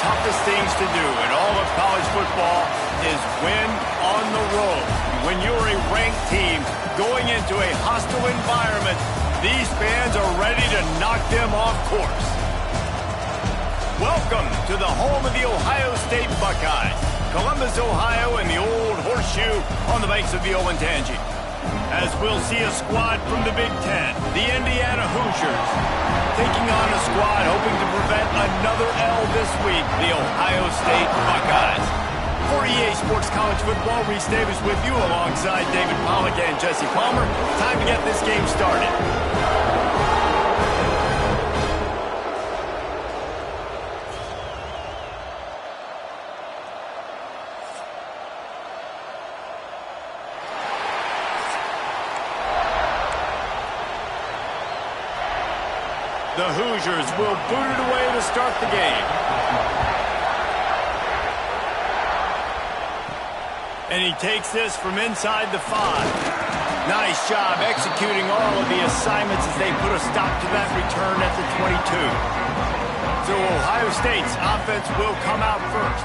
toughest things to do in all of college football is win on the road. When you're a ranked team going into a hostile environment, these fans are ready to knock them off course. Welcome to the home of the Ohio State Buckeyes, Columbus, Ohio, and the old horseshoe on the banks of the Olentangy. As we'll see a squad from the Big Ten, the Indiana Hoosiers, taking on a squad hoping to prevent another L this week, the Ohio State Buckeyes. For EA Sports College Football, Reese Davis with you alongside David Pollack and Jesse Palmer. Time to get this game started. The Hoosiers will boot it away to start the game. And he takes this from inside the 5. Nice job executing all of the assignments as they put a stop to that return at the 22. So Ohio State's offense will come out first.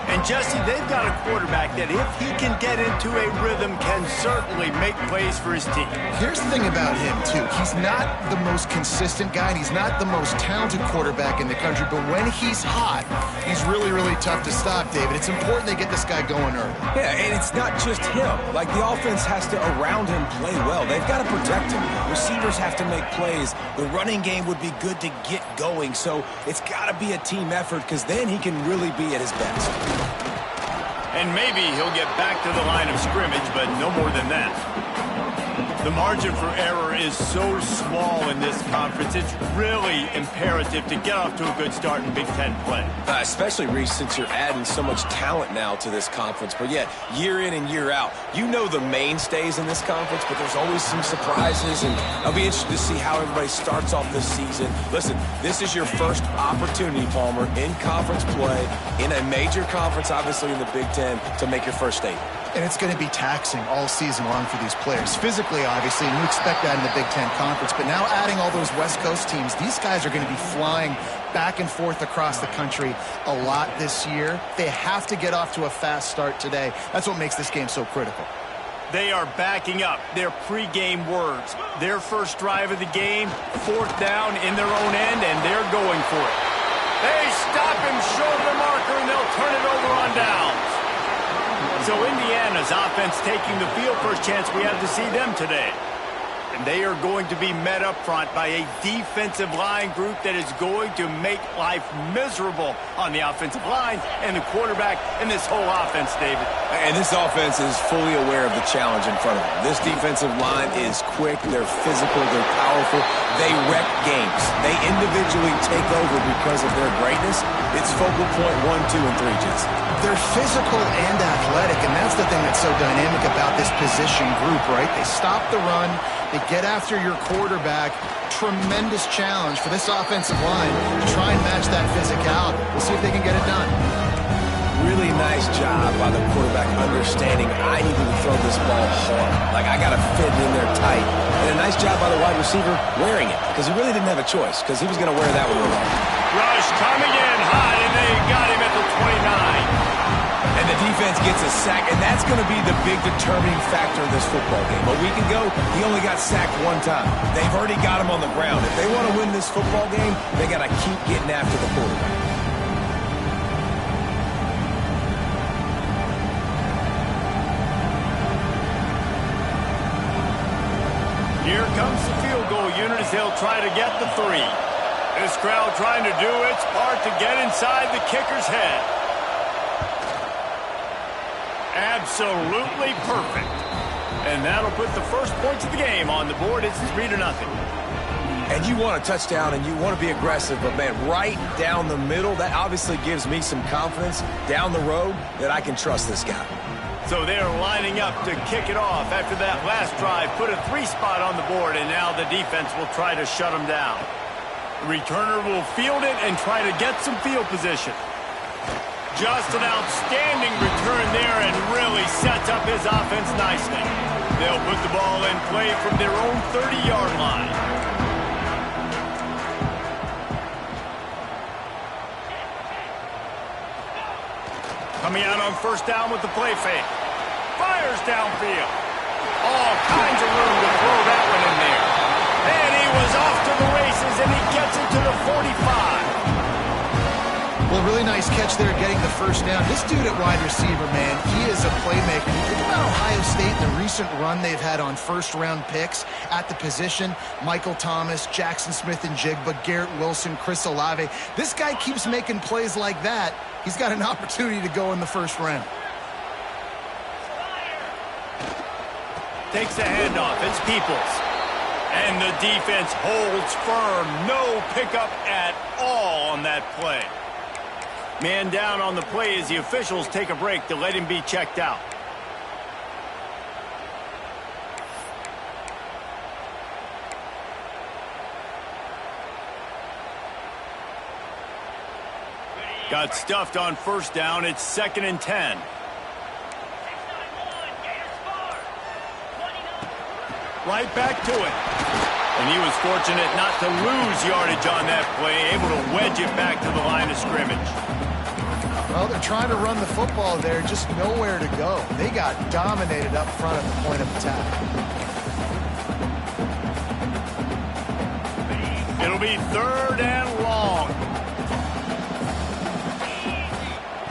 And Jesse, they've got a quarterback that if he can get into a rhythm can certainly make plays for his team. Here's the thing about him, too. He's not the most consistent guy, and he's not the most talented quarterback in the country, but when he's hot, he's really, really tough to stop, David. It's important they get this guy going early. Yeah, and it's not just him. Like, the offense has to, around him, play well. They've got to protect him. Receivers have to make plays. The running game would be good to get going, so it's got to be a team effort because then he can really be at his best. And maybe he'll get back to the line of scrimmage, but no more than that. The margin for error is so small in this conference, it's really imperative to get off to a good start in Big Ten play. Especially, Reese, since you're adding so much talent now to this conference. But yet, year in and year out, you know the mainstays in this conference, but there's always some surprises, and I'll be interested to see how everybody starts off this season. Listen, this is your first opportunity, Palmer, in conference play, in a major conference, obviously in the Big Ten, to make your first statement. And it's going to be taxing all season long for these players. Physically, obviously, and you expect that in the Big Ten Conference. But now adding all those West Coast teams, these guys are going to be flying back and forth across the country a lot this year. They have to get off to a fast start today. That's what makes this game so critical. They are backing up their pregame words. Their first drive of the game, 4th down in their own end, and they're going for it. They stop him short of the marker, and they'll turn it over on downs. So Indiana's offense taking the field, first chance we have to see them today. And they are going to be met up front by a defensive line group that is going to make life miserable on the offensive line and the quarterback and this whole offense, David. And this offense is fully aware of the challenge in front of them. This defensive line is quick, they're physical, they're powerful, they wreck games. They individually take over because of their greatness. It's focal point 1, 2, and 3, Jesse. They're physical and athletic, and that's the thing that's so dynamic about this position group, right? They stop the run, they get after your quarterback. Tremendous challenge for this offensive line to try and match that physicality. We'll see if they can get it done. Really nice job by the quarterback understanding I need to throw this ball hard. Like, I got to fit it in there tight. And a nice job by the wide receiver wearing it, because he really didn't have a choice, because he was going to wear that one along. Rush coming in hot, and they got him at the 29. And the defense gets a sack, and that's going to be the big determining factor of this football game. A week ago, he only got sacked 1 time. They've already got him on the ground. If they want to win this football game, they got to keep getting after the quarterback. Here comes the field goal unit as they'll try to get the 3. This crowd trying to do its part to get inside the kicker's head. Absolutely perfect. And that'll put the first points of the game on the board. It's 3-0. And you want a touchdown and you want to be aggressive, but man, right down the middle, that obviously gives me some confidence down the road that I can trust this guy. So they're lining up to kick it off after that last drive. Put a 3 spot on the board, and now the defense will try to shut them down. The returner will field it and try to get some field position. Just an outstanding return there and really sets up his offense nicely. They'll put the ball in play from their own 30-yard line. Coming out on first down with the play fake. Fires downfield. All kinds of room to throw that one in there. And he was off to the races, and he gets it to the 45. Well, really nice catch there getting the first down. This dude at wide receiver, man, he is a playmaker. You think about Ohio State and the recent run they've had on first-round picks at the position. Michael Thomas, Jackson Smith-Njigba, Garrett Wilson, Chris Olave. This guy keeps making plays like that. He's got an opportunity to go in the first round. Takes the handoff. It's Peoples. And the defense holds firm. No pickup at all on that play. Man down on the play as the officials take a break to let him be checked out. Got stuffed on first down. It's 2nd and 10. Right back to it. And he was fortunate not to lose yardage on that play, able to wedge it back to the line of scrimmage. Well, they're trying to run the football there, just nowhere to go. They got dominated up front at the point of attack. It'll be 3rd and long.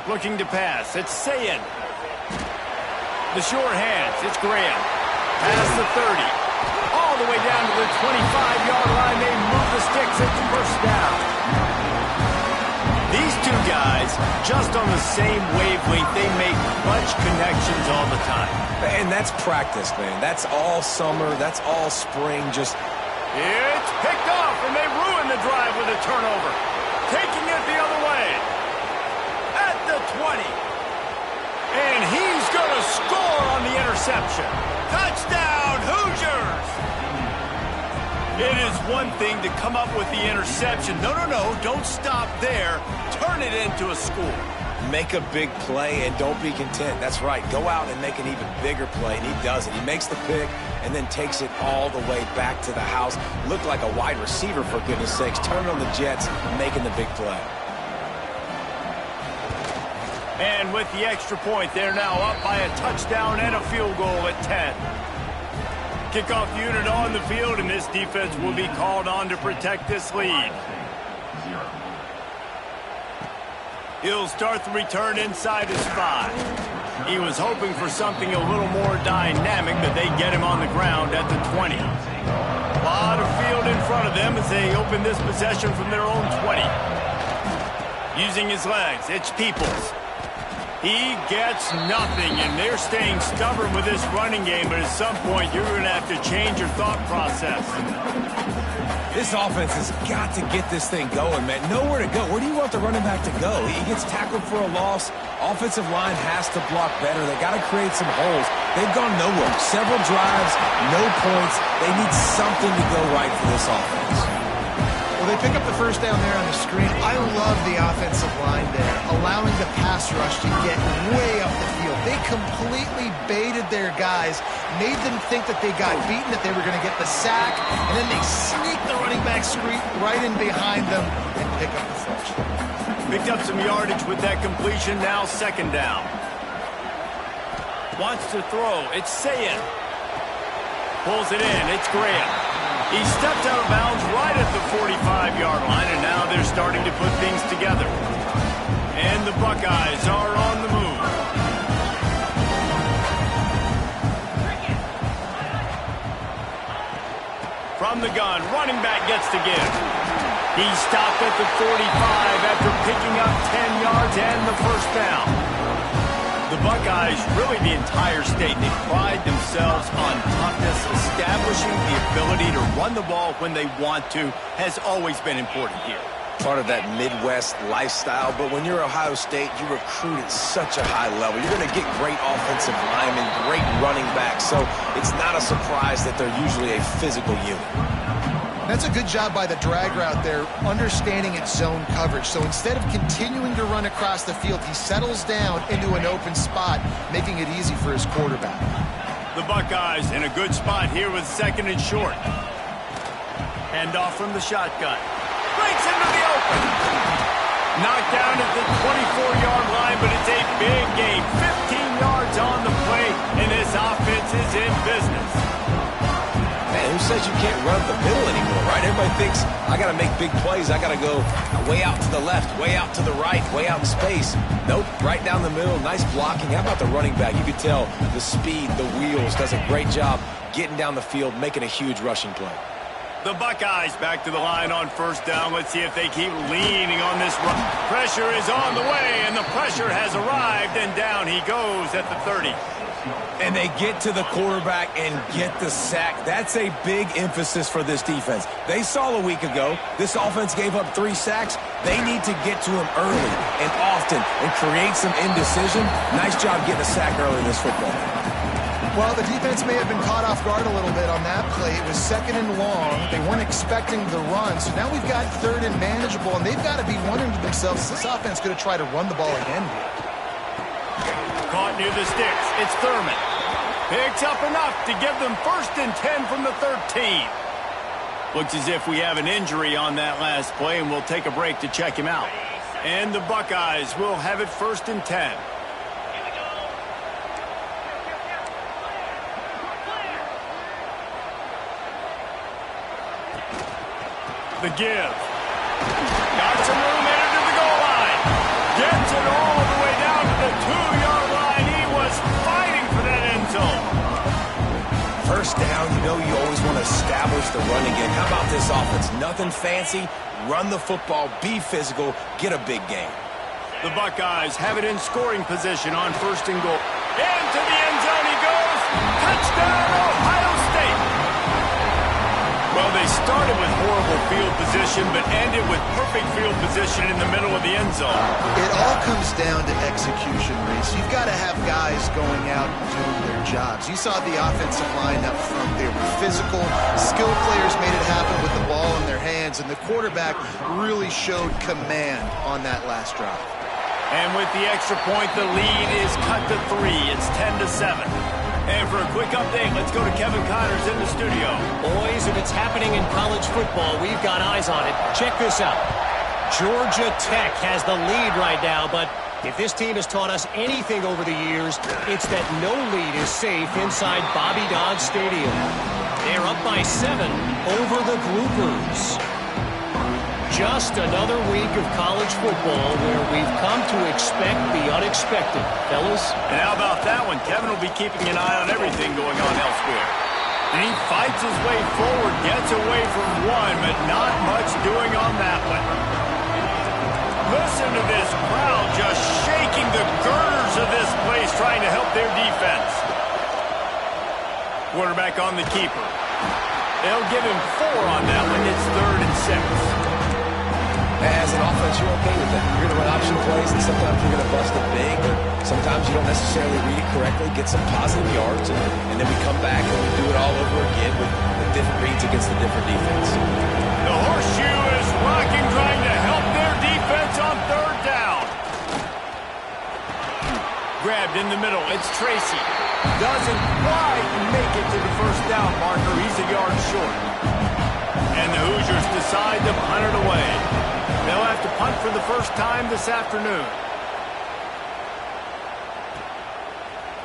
Looking to pass. It's Sayin. The short hands. It's Graham. Past the 30. All the way down to the 25-yard line. They move the sticks. It's first down. These two guys, just on the same wavelength, they make clutch connections all the time. And that's practice, man. That's all summer. That's all spring. Just it's picked off, and they ruin the drive with a turnover. Taking it the other way. At the 20. And he's going to score on the interception. Touchdown, Hoosiers! It is one thing to come up with the interception. No, don't stop there. Turn it into a score. make a big play and don't be content. That's right. Go out and make an even bigger play, and he does it. He makes the pick and then takes it all the way back to the house. Looked like a wide receiver, for goodness sakes. Turning on the Jets, making the big play. And with the extra point, they're now up by a touchdown and a field goal at 10. Kickoff unit on the field, and this defense will be called on to protect this lead. He'll start the return inside his 5. He was hoping for something a little more dynamic, but they get him on the ground at the 20. A lot of field in front of them as they open this possession from their own 20. Using his legs, it's Peoples. He gets nothing, and they're staying stubborn with this running game, but at some point you're going to have to change your thought process. This offense has got to get this thing going, man. Nowhere to go. Where do you want the running back to go? He gets tackled for a loss. Offensive line has to block better. They got to create some holes. They've gone nowhere. Several drives, no points. They need something to go right for this offense. Well, they pick up the first down there on the screen. I love the offensive line there, allowing the pass rush to get way up the field. They completely baited their guys, made them think that they got beaten, that they were going to get the sack, and then they sneak the running back screen right in behind them and pick up the first. Picked up some yardage with that completion, now second down. Wants to throw, it's Sayin. Pulls it in, it's Graham. He stepped out of bounds right at the 45-yard line, and now they're starting to put things together. And the Buckeyes are on the move. From the gun, running back gets to give. He stopped at the 45 after picking up 10 yards and the first down. The Buckeyes, really the entire state, they pride themselves on toughness. Establishing the ability to run the ball when they want to has always been important here. Part of that Midwest lifestyle, but when you're Ohio State, you recruit at such a high level. You're going to get great offensive linemen, great running backs, so it's not a surprise that they're usually a physical unit. That's a good job by the drag route there, understanding its zone coverage. So instead of continuing to run across the field, he settles down into an open spot, making it easy for his quarterback. The Buckeyes in a good spot here with second and short. Hand off from the shotgun. Breaks into the open. Knocked down at the 24-yard line, but it's a big game. 15 yards on the play, and this offense is in business. Man, who says you can't run the middle anymore, right? Everybody thinks, I got to make big plays. I got to go way out to the left, way out to the right, way out in space. Nope, right down the middle. Nice blocking. How about the running back? You could tell the speed, the wheels, does a great job getting down the field, making a huge rushing play. The Buckeyes back to the line on first down. Let's see if they keep leaning on this run. Pressure is on the way, and the pressure has arrived, and down he goes at the 30. And they get to the quarterback and get the sack. That's a big emphasis for this defense. They saw a week ago this offense gave up 3 sacks. They need to get to him early and often and create some indecision. Nice job getting a sack early in this football. Well, the defense may have been caught off guard a little bit on that play. It was 2nd and long. They weren't expecting the run. So now we've got 3rd and manageable, and they've got to be wondering to themselves, is this offense going to try to run the ball again here? Caught near the sticks. It's Thurman. Picks up enough to give them 1st and 10 from the 13. Looks as if we have an injury on that last play, and we'll take a break to check him out. And the Buckeyes will have it 1st and 10. The give. Got some room headed to the goal line. Gets it all the way down to the 2-yard line. He was fighting for that end zone. First down, you know you always want to establish the running game. How about this offense? Nothing fancy. Run the football, be physical, get a big game. The Buckeyes have it in scoring position on 1st and goal. Into the end zone he goes. Touchdown, Ohio State. Well, they started with horrible field position, but ended with perfect field position in the middle of the end zone. It all comes down to execution, Reese. You've got to have guys going out and doing their jobs. You saw the offensive line up front. They were physical. Skilled players made it happen with the ball in their hands, and the quarterback really showed command on that last drive. And with the extra point, the lead is cut to 3. It's 10-7. And for a quick update, let's go to Kevin Connors in the studio. Boys, if it's happening in college football, we've got eyes on it. Check this out. Georgia Tech has the lead right now, but if this team has taught us anything over the years, it's that no lead is safe inside Bobby Dodd Stadium. They're up by 7 over the Groupers. Just another week of college football where we've come to expect the unexpected, fellas. And how about that one? Kevin will be keeping an eye on everything going on elsewhere. And he fights his way forward, gets away from one, but not much doing on that one. Listen to this crowd just shaking the girders of this place, trying to help their defense. Quarterback on the keeper. They'll give him 4 on that one. It's 3rd and 6. As an offense, you're okay with that. You're going to run option plays, and sometimes you're going to bust it big, but sometimes you don't necessarily read it correctly, get some positive yards, and then we come back and we do it all over again with different reads against the different defense. The horseshoe is rocking, trying to help their defense on 3rd down. Grabbed in the middle. It's Tracy. Doesn't quite make it to the 1st down marker. He's a yard short. And the Hoosiers decide to punt it away. They'll have to punt for the first time this afternoon.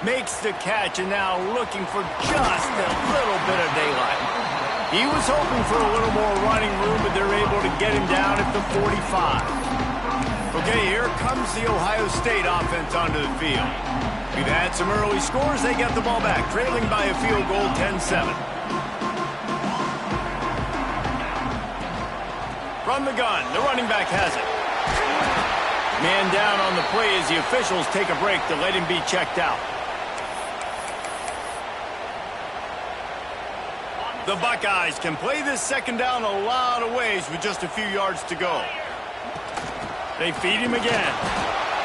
Makes the catch, and now looking for just a little bit of daylight. He was hoping for a little more running room, but they're able to get him down at the 45. Okay, here comes the Ohio State offense onto the field. We've had some early scores. They get the ball back, trailing by a field goal, 10-7. From the gun, the running back has it. Man down on the play as the officials take a break to let him be checked out. The Buckeyes can play this 2nd down a lot of ways with just a few yards to go. They feed him again.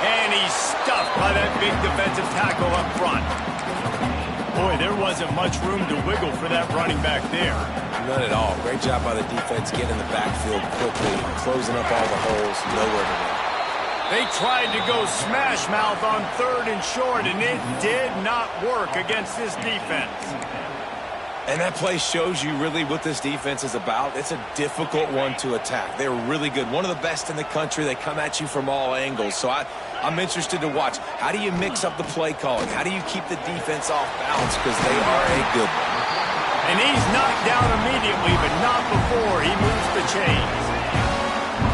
And he's stuffed by that big defensive tackle up front. Boy, there wasn't much room to wiggle for that running back there. None at all. Great job by the defense getting in the backfield quickly, closing up all the holes, nowhere to run. They tried to go smash mouth on 3rd and short, and it did not work against this defense. And that play shows you really what this defense is about. It's a difficult one to attack. They're really good. One of the best in the country. They come at you from all angles. So I'm interested to watch. How do you mix up the play calling? How do you keep the defense off balance? Because they are a good one. And he's knocked down immediately, but not before he moves the chains.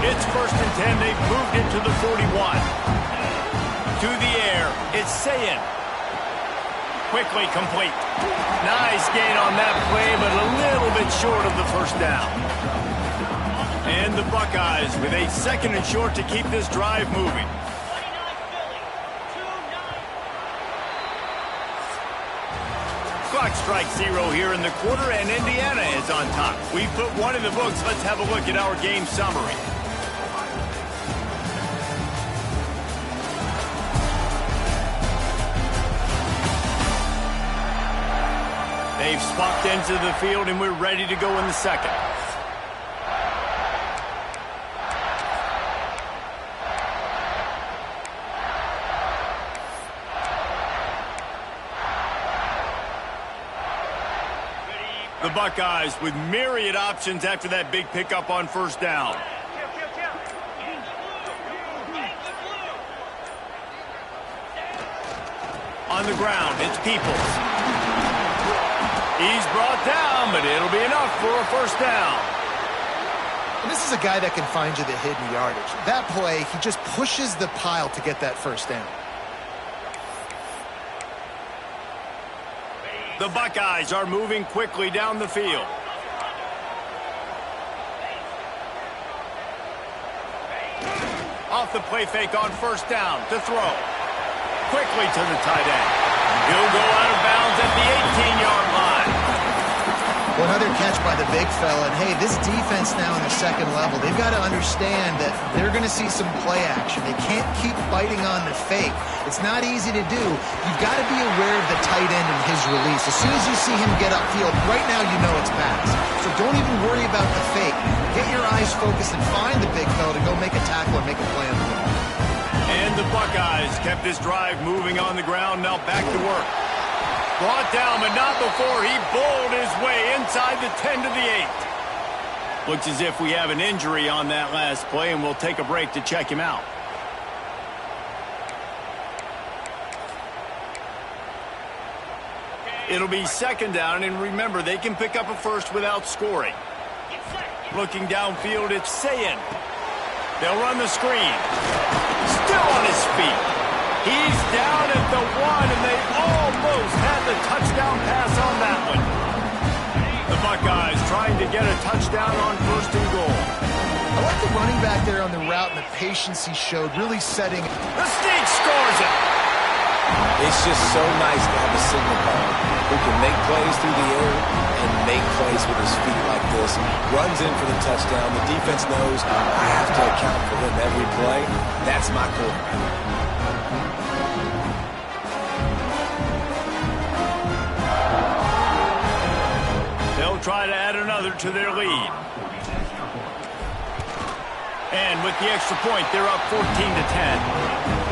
It's 1st and 10. They've moved it to the 41. To the air. It's Sayin. Quickly complete. Nice gain on that play, but a little bit short of the first down. And the Buckeyes with a 2nd and short to keep this drive moving. Clock strikes 0 here in the quarter, and Indiana is on top. We put one in the books. Let's have a look at our game summary. They've swapped ends of the field, and we're ready to go in the second. The Buckeyes with myriad options after that big pickup on 1st down. On the ground, it's Peoples. He's brought down, but it'll be enough for a 1st down. And this is a guy that can find you the hidden yardage. That play, he just pushes the pile to get that 1st down. The Buckeyes are moving quickly down the field. Off the play fake on 1st down to throw. Quickly to the tight end. He'll go out of bounds at the 18-yard line. Well, another catch by the big fella. And, hey, this defense now in the 2nd level, they've got to understand that they're going to see some play action. They can't keep biting on the fake. It's not easy to do. You've got to be aware of the tight end and his release. As soon as you see him get upfield, right now you know it's pass. So don't even worry about the fake. Get your eyes focused and find the big fella to go make a tackle or make a play on the ball. And the Buckeyes kept this drive moving on the ground. Now back to work. Brought down, but not before he bowled his way inside the 10 to the 8. Looks as if we have an injury on that last play, and we'll take a break to check him out. It'll be 2nd down, and remember, they can pick up a 1st without scoring. Looking downfield, it's Sayin. They'll run the screen. Still on his feet. He's down at the 1, and they almost had the touchdown pass on that one. The Buckeyes trying to get a touchdown on 1st and goal. I like the running back there on the route and the patience he showed, really setting. The sneak scores it. It's just so nice to have a signal caller who can make plays through the air and make plays with his feet like this. Runs in for the touchdown. The defense knows I have to account for him every play. That's my quarterback. They'll try to add another to their lead. And with the extra point, they're up 14 to 10.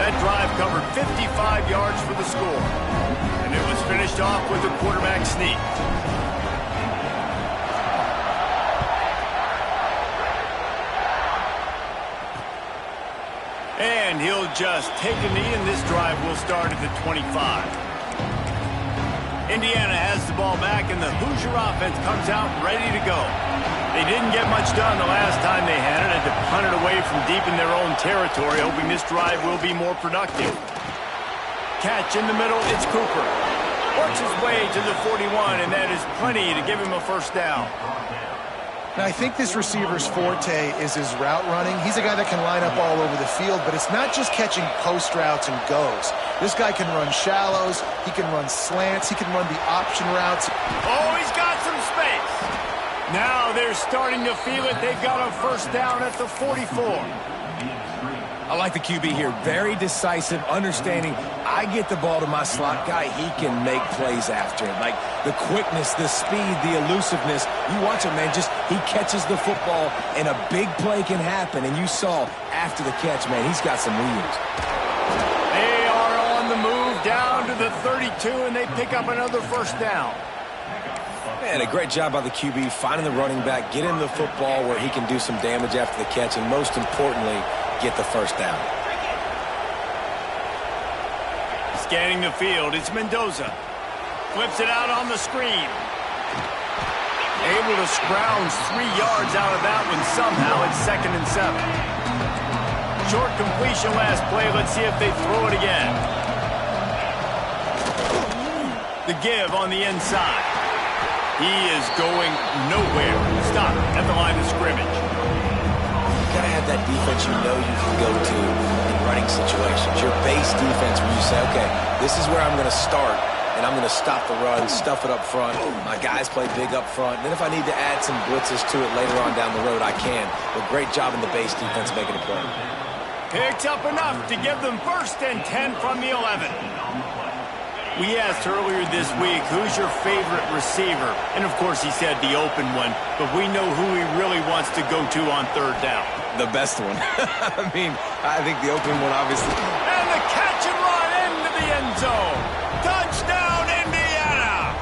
That drive covered 55 yards for the score. And it was finished off with a quarterback sneak. And he'll just take a knee, and this drive will start at the 25. Indiana has the ball back, and the Hoosier offense comes out ready to go. They didn't get much done the last time they had it. Had to punt it away from deep in their own territory, hoping this drive will be more productive. Catch in the middle, it's Cooper. Works his way to the 41, and that is plenty to give him a 1st down. Now, I think this receiver's forte is his route running. He's a guy that can line up all over the field, but it's not just catching post routes and goes. This guy can run shallows, he can run slants, he can run the option routes. Oh, he's got some space. Now they're starting to feel it. They've got a 1st down at the 44. I like the QB here. Very decisive, understanding I get the ball to my slot guy, he can make plays after it. Like the quickness, the speed, the elusiveness. You watch it, man, just he catches the football and a big play can happen. And you saw after the catch, man, he's got some wheels. They are on the move down to the 32, and they pick up another 1st down. Man, a great job by the QB finding the running back, getting the football where he can do some damage after the catch, and most importantly, get the first down. Scanning the field, it's Mendoza. Flips it out on the screen. Able to scrounge 3 yards out of that one somehow. It's 2nd and 7. Short completion last play. Let's see if they throw it again. The give on the inside. He is going nowhere. Stop at the line of scrimmage. You got to have that defense you know you can go to in running situations. Your base defense where you say, okay, this is where I'm going to start, and I'm going to stop the run, stuff it up front. My guys play big up front. And then if I need to add some blitzes to it later on down the road, I can. But great job in the base defense making a play. Picked up enough to give them 1st and 10 from the 11. We asked earlier this week, who's your favorite receiver? And, of course, he said the open one, but we know who he really wants to go to on 3rd down. The best one. I mean, I think the open one, obviously. And the catch and run into the end zone. Touchdown, Indiana!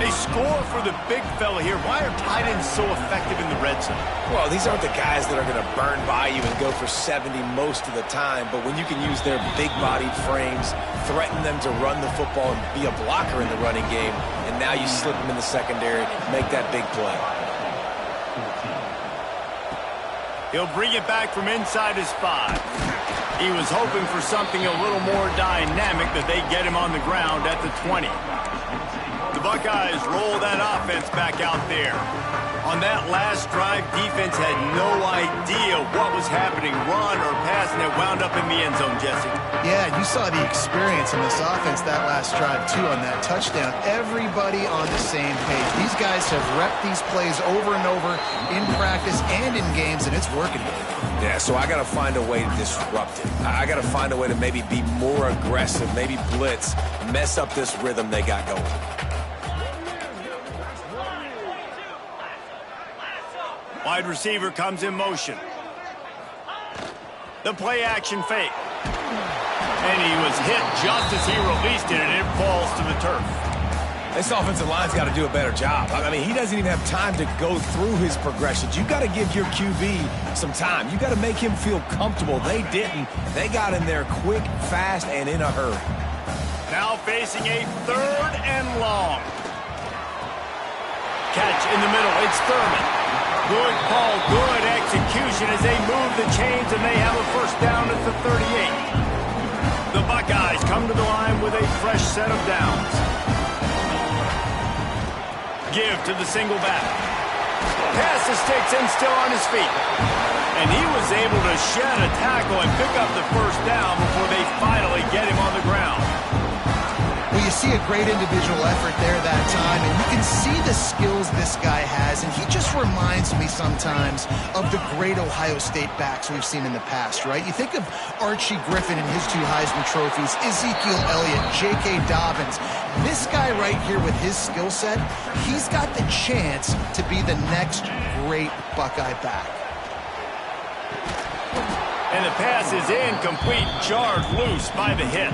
They score for the big fella here. Why are tight ends so effective in the red zone? Well, these aren't the guys that are going to burn by you and go for 70 most of the time, but when you can use their big-bodied frames, threaten them to run the football and be a blocker in the running game, and now you slip them in the secondary, make that big play. He'll bring it back from inside his 5. He was hoping for something a little more dynamic, but they get him on the ground at the 20. The Buckeyes roll that offense back out there. On that last drive, defense had no idea what was happening, run or pass, and it wound up in the end zone, Jesse. Yeah, you saw the experience in this offense that last drive, too, on that touchdown. Everybody on the same page. These guys have repped these plays over and over in practice and in games, and it's working. Yeah, so I got to find a way to disrupt it. I got to find a way to maybe be more aggressive, maybe blitz, mess up this rhythm they got going. Wide receiver comes in motion. The play action fake. And he was hit just as he released it, and it falls to the turf. This offensive line's got to do a better job. I mean, he doesn't even have time to go through his progressions. You got to give your QB some time. You got to make him feel comfortable. They didn't. They got in there quick, fast, and in a hurry. Now facing a 3rd and long. Catch in the middle. It's Thurman. Good call, good execution as they move the chains, and they have a 1st down at the 38. The Buckeyes come to the line with a fresh set of downs. Give to the single back. Pass to Sticks and still on his feet. And he was able to shed a tackle and pick up the 1st down before they finally get him on the ground. Well, you see a great individual effort there that time, and you can see the skills this guy has, and he just reminds me sometimes of the great Ohio State backs we've seen in the past, right? You think of Archie Griffin and his 2 Heisman trophies, Ezekiel Elliott, J.K. Dobbins. This guy right here with his skill set, he's got the chance to be the next great Buckeye back. And the pass is incomplete, jarred loose by the hit.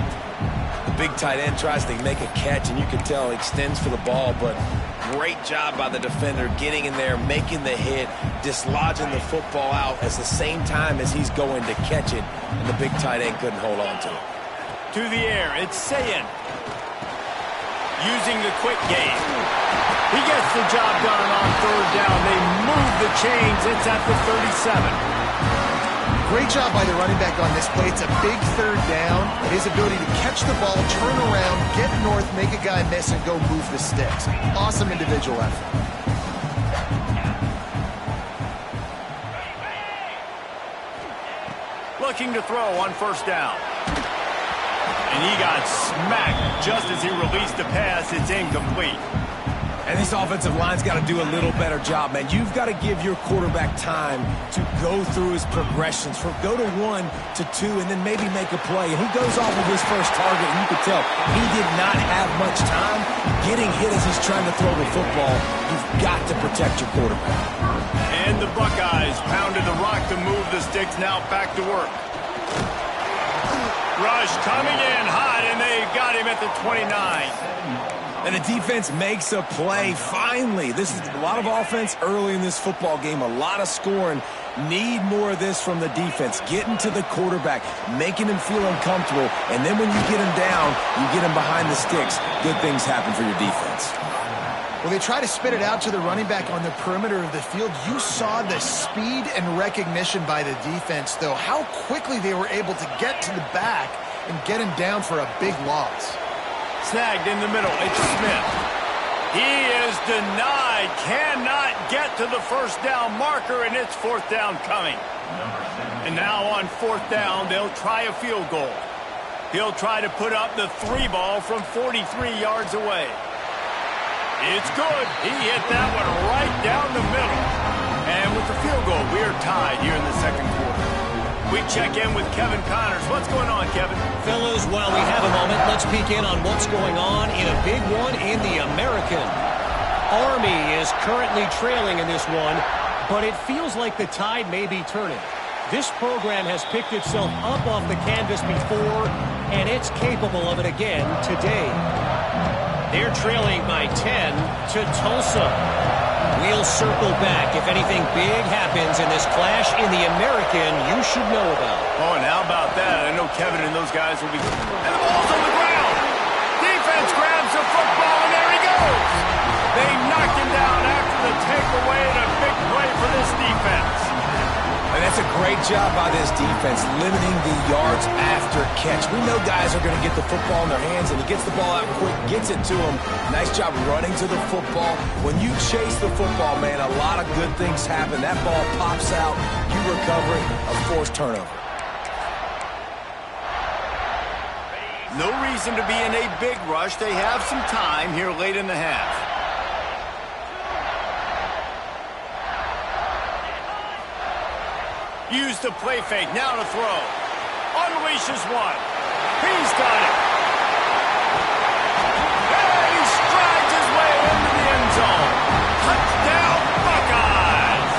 Big tight end tries to make a catch, and you can tell he extends for the ball, but great job by the defender getting in there, making the hit, dislodging the football out at the same time as he's going to catch it, and the big tight end couldn't hold on to it. To the air, it's Sayin. Using the quick game. He gets the job done on 3rd down. They move the chains. It's at the 37. Great job by the running back on this play. It's a big 3rd down. His ability to catch the ball, turn around, get north, make a guy miss, and go move the sticks. Awesome individual effort. Looking to throw on 1st down. And he got smacked just as he released the pass. It's incomplete. And this offensive line's got to do a little better job, man. You've got to give your quarterback time to go through his progressions, from go to 1 to 2, and then maybe make a play. And he goes off of his first target, and you can tell he did not have much time getting hit as he's trying to throw the football. You've got to protect your quarterback. And the Buckeyes pounded the rock to move the sticks. Now back to work. Rush coming in hot, and they got him at the 29. And the defense makes a play, finally. This is a lot of offense early in this football game, a lot of scoring. Need more of this from the defense. Getting to the quarterback, making him feel uncomfortable, and then when you get him down, you get him behind the sticks. Good things happen for your defense. Well, they try to spit it out to the running back on the perimeter of the field. You saw the speed and recognition by the defense, though, how quickly they were able to get to the back and get him down for a big loss. Snagged in the middle. It's Smith. He is denied. Cannot get to the first down marker, and it's fourth down coming. And now on fourth down, they'll try a field goal. He'll try to put up the 3 ball from 43 yards away. It's good. He hit that one right down the middle. And with the field goal, we are tied here in the second quarter. We check in with Kevin Connors. What's going on, Kevin? Fellas, while we have a moment, let's peek in on what's going on in a big one in the American. Army is currently trailing in this one, but it feels like the tide may be turning. This program has picked itself up off the canvas before, and it's capable of it again today. They're trailing by 10 to Tulsa. We'll circle back. If anything big happens in this clash in the American, you should know about. Oh, and how about that? I know Kevin and those guys will be... And the ball's on the ground! Defense grabs the football, and there he goes! They knocked him down after the takeaway, and a big play for this defense. And that's a great job by this defense, limiting the yards after catch. We know guys are going to get the football in their hands, and he gets the ball out quick, gets it to him. Nice job running to the football. When you chase the football, man, a lot of good things happen. That ball pops out, you recover it, a forced turnover. No reason to be in a big rush. They have some time here late in the half. Use the play fake, now to throw. Unleashes one. He's got it. And he strides his way into the end zone. Touchdown, Buckeyes!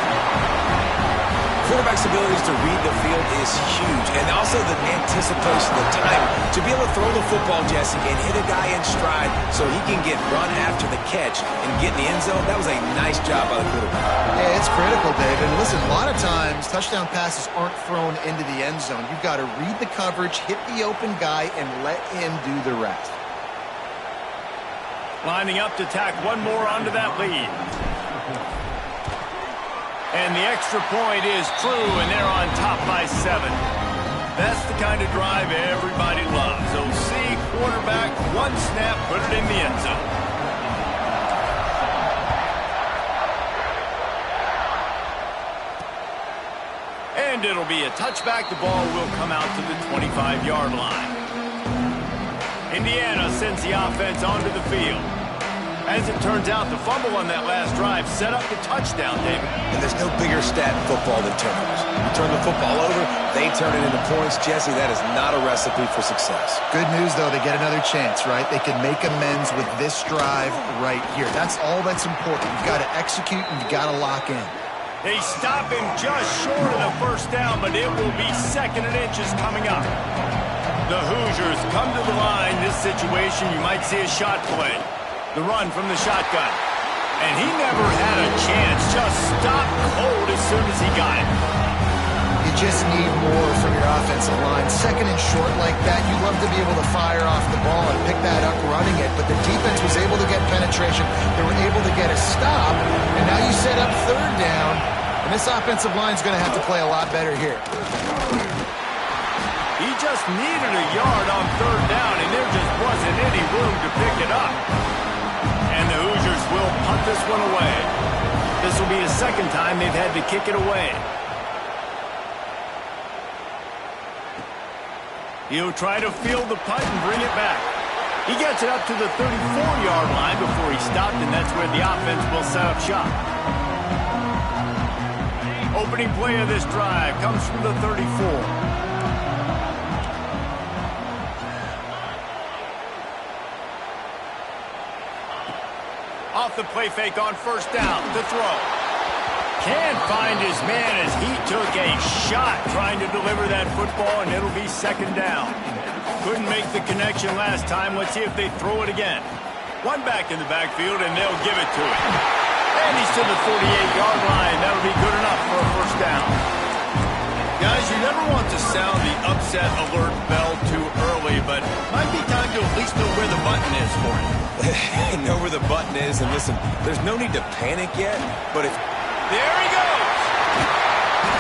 Quarterback's abilities to read the field is huge, and also the anticipation, the time to be able to throw the football, Jesse, and hit a guy in stride so he can get run after the catch and get in the end zone. That was a nice job by the quarterback. Yeah, it's critical, David. Listen, a lot of times touchdown passes aren't thrown into the end zone. You've got to read the coverage, hit the open guy, and let him do the rest. Lining up to tack one more onto that lead. And the extra point is true, and they're on top by 7. That's the kind of drive everybody loves. OC, quarterback, one snap, put it in the end zone. And it'll be a touchback. The ball will come out to the 25-yard line. Indiana sends the offense onto the field. As it turns out, the fumble on that last drive set up the touchdown, David. And there's no bigger stat in football than turnovers. You turn the football over, they turn it into points. Jesse, that is not a recipe for success. Good news, though, they get another chance, right? They can make amends with this drive right here. That's all that's important. You've got to execute and you've got to lock in. They stop him just short of the first down, but it will be 2nd and inches coming up. The Hoosiers come to the line. This situation, you might see a shot play. The run from the shotgun. And he never had a chance. Just stopped cold as soon as he got it. You just need more from your offensive line. 2nd and short like that, you'd love to be able to fire off the ball and pick that up running it. But the defense was able to get penetration. They were able to get a stop. And now you set up 3rd down. And this offensive line is going to have to play a lot better here. He just needed a yard on 3rd down, and there just wasn't any room to pick it up. And the Hoosiers will punt this one away. This will be the 2nd time they've had to kick it away. He'll try to field the punt and bring it back. He gets it up to the 34-yard line before he stopped, and that's where the offense will set up shop. Opening play of this drive comes from the 34. Off the play fake on 1st down to throw. Can't find his man as he took a shot trying to deliver that football, and it'll be 2nd down. Couldn't make the connection last time. Let's see if they throw it again. One back in the backfield, and they'll give it to him. And he's to the 48-yard line. That'll be good enough for a first down. Guys, you never want to sound the upset alert bell too early, but might be time to at least know where the button is for it. Know where the button is, and listen, there's no need to panic yet, but if... There he goes!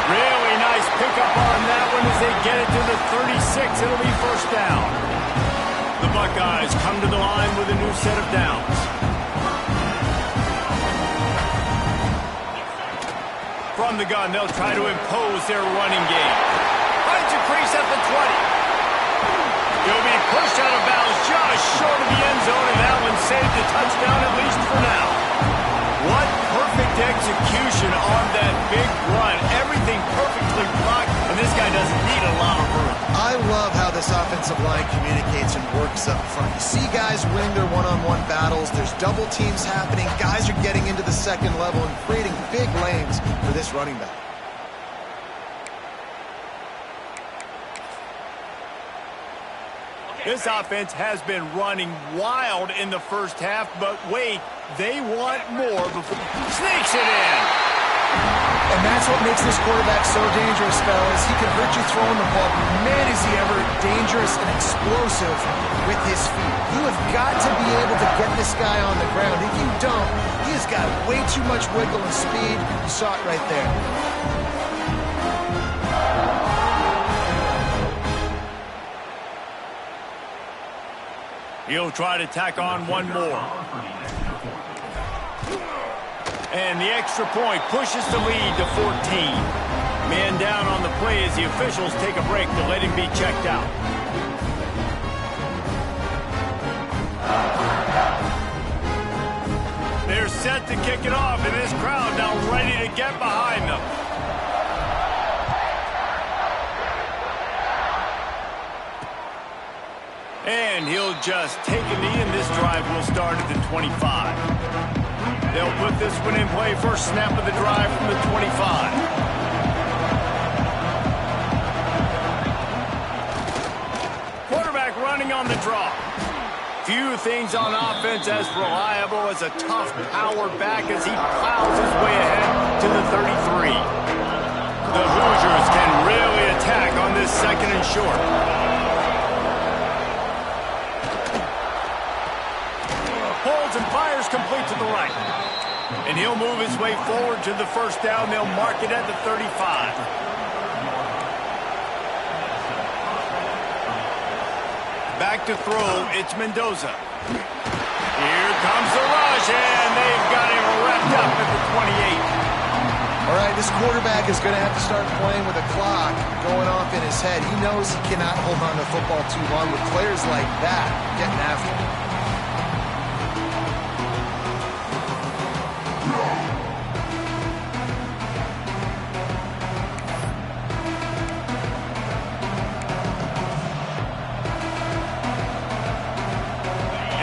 Really nice pickup on that one as they get it to the 36. It'll be first down. The Buckeyes come to the line with a new set of downs. From the gun, they'll try to impose their running game. Finds a crease at the 20. He'll be pushed out of bounds just short of the end zone, and that one saved a touchdown at least for now. What perfect execution on that big run. Everything perfectly blocked, and this guy doesn't need a lot of room. I love how this offensive line communicates and works up front. You see guys winning their one-on-one battles. There's double teams happening. Guys are getting into the second level and creating big lanes for this running back. This offense has been running wild in the first half, but wait, they want more before... Sneaks it in! And that's what makes this quarterback so dangerous, fellas. He can hurt you throwing the ball, but man, is he ever dangerous and explosive with his feet. You have got to be able to get this guy on the ground. If you don't, he has got way too much wiggle and speed. You saw it right there. He'll try to tack on one more. And the extra point pushes the lead to 14. Man down on the play as the officials take a break to let him be checked out. They're set to kick it off, and this crowd now ready to get behind them. And he'll just take a knee, and this drive will start at the 25. They'll put this one in play. First snap of the drive from the 25. Quarterback running on the draw. Few things on offense as reliable as a tough power back as he plows his way ahead to the 33. The Hoosiers can really attack on this second and short. Holds and fires complete to the right. And he'll move his way forward to the first down. They'll mark it at the 35. Back to throw, it's Mendoza. Here comes the rush, and they've got him wrapped up at the 28. All right, this quarterback is going to have to start playing with a clock going off in his head. He knows he cannot hold on to the football too long with players like that getting after him.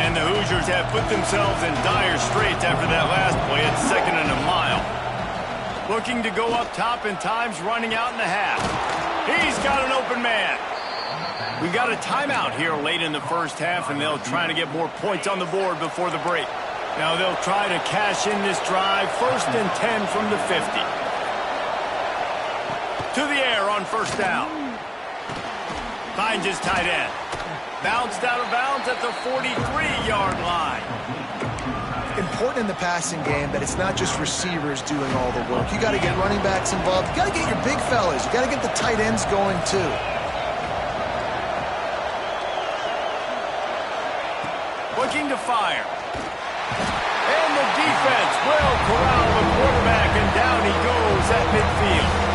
And the Hoosiers have put themselves in dire straits after that last play at 2nd and a mile. Looking to go up top, and time's running out in the half. He's got an open man. We got a timeout here late in the first half, and they'll try to get more points on the board before the break. Now they'll try to cash in this drive. 1st and 10 from the 50. To the air on first down. Finds his tight end. Bounced out of bounds at the 43-yard line. Important in the passing game that it's not just receivers doing all the work. You got to get running backs involved. You got to get your big fellas. You got to get the tight ends going too. Looking to fire. And the defense will corral the quarterback, and down he goes at midfield.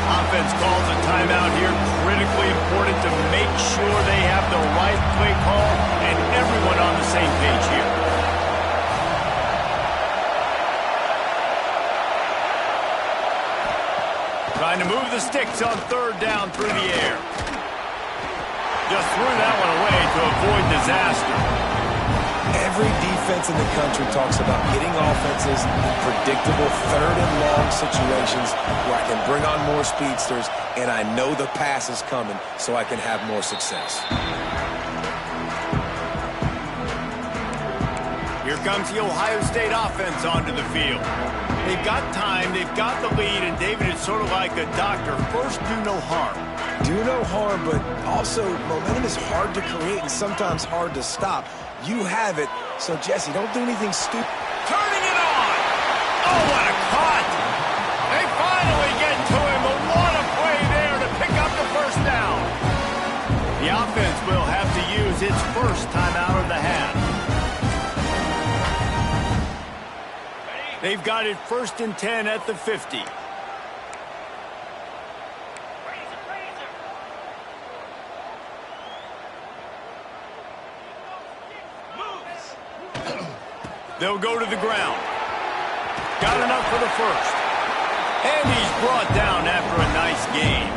Offense calls a timeout here. Critically important to make sure they have the right play call and everyone on the same page here. Trying to move the sticks on 3rd down through the air. Just threw that one away to avoid disaster. Every defense in the country talks about getting offenses in predictable 3rd and long situations where I can bring on more speedsters and I know the pass is coming so I can have more success. comes the Ohio State offense onto the field. They've got time, they've got the lead, and David is sort of like a doctor. First, do no harm. Do no harm, but also momentum is hard to create and sometimes hard to stop. You have it, so Jesse, don't do anything stupid. Turning it on! Oh, what a cut! They finally get to him, but what a play there to pick up the first down. The offense will have to use its first timeout of the half. They've got it 1st and 10 at the 50. They'll go to the ground. Got enough for the first. And he's brought down after a nice game.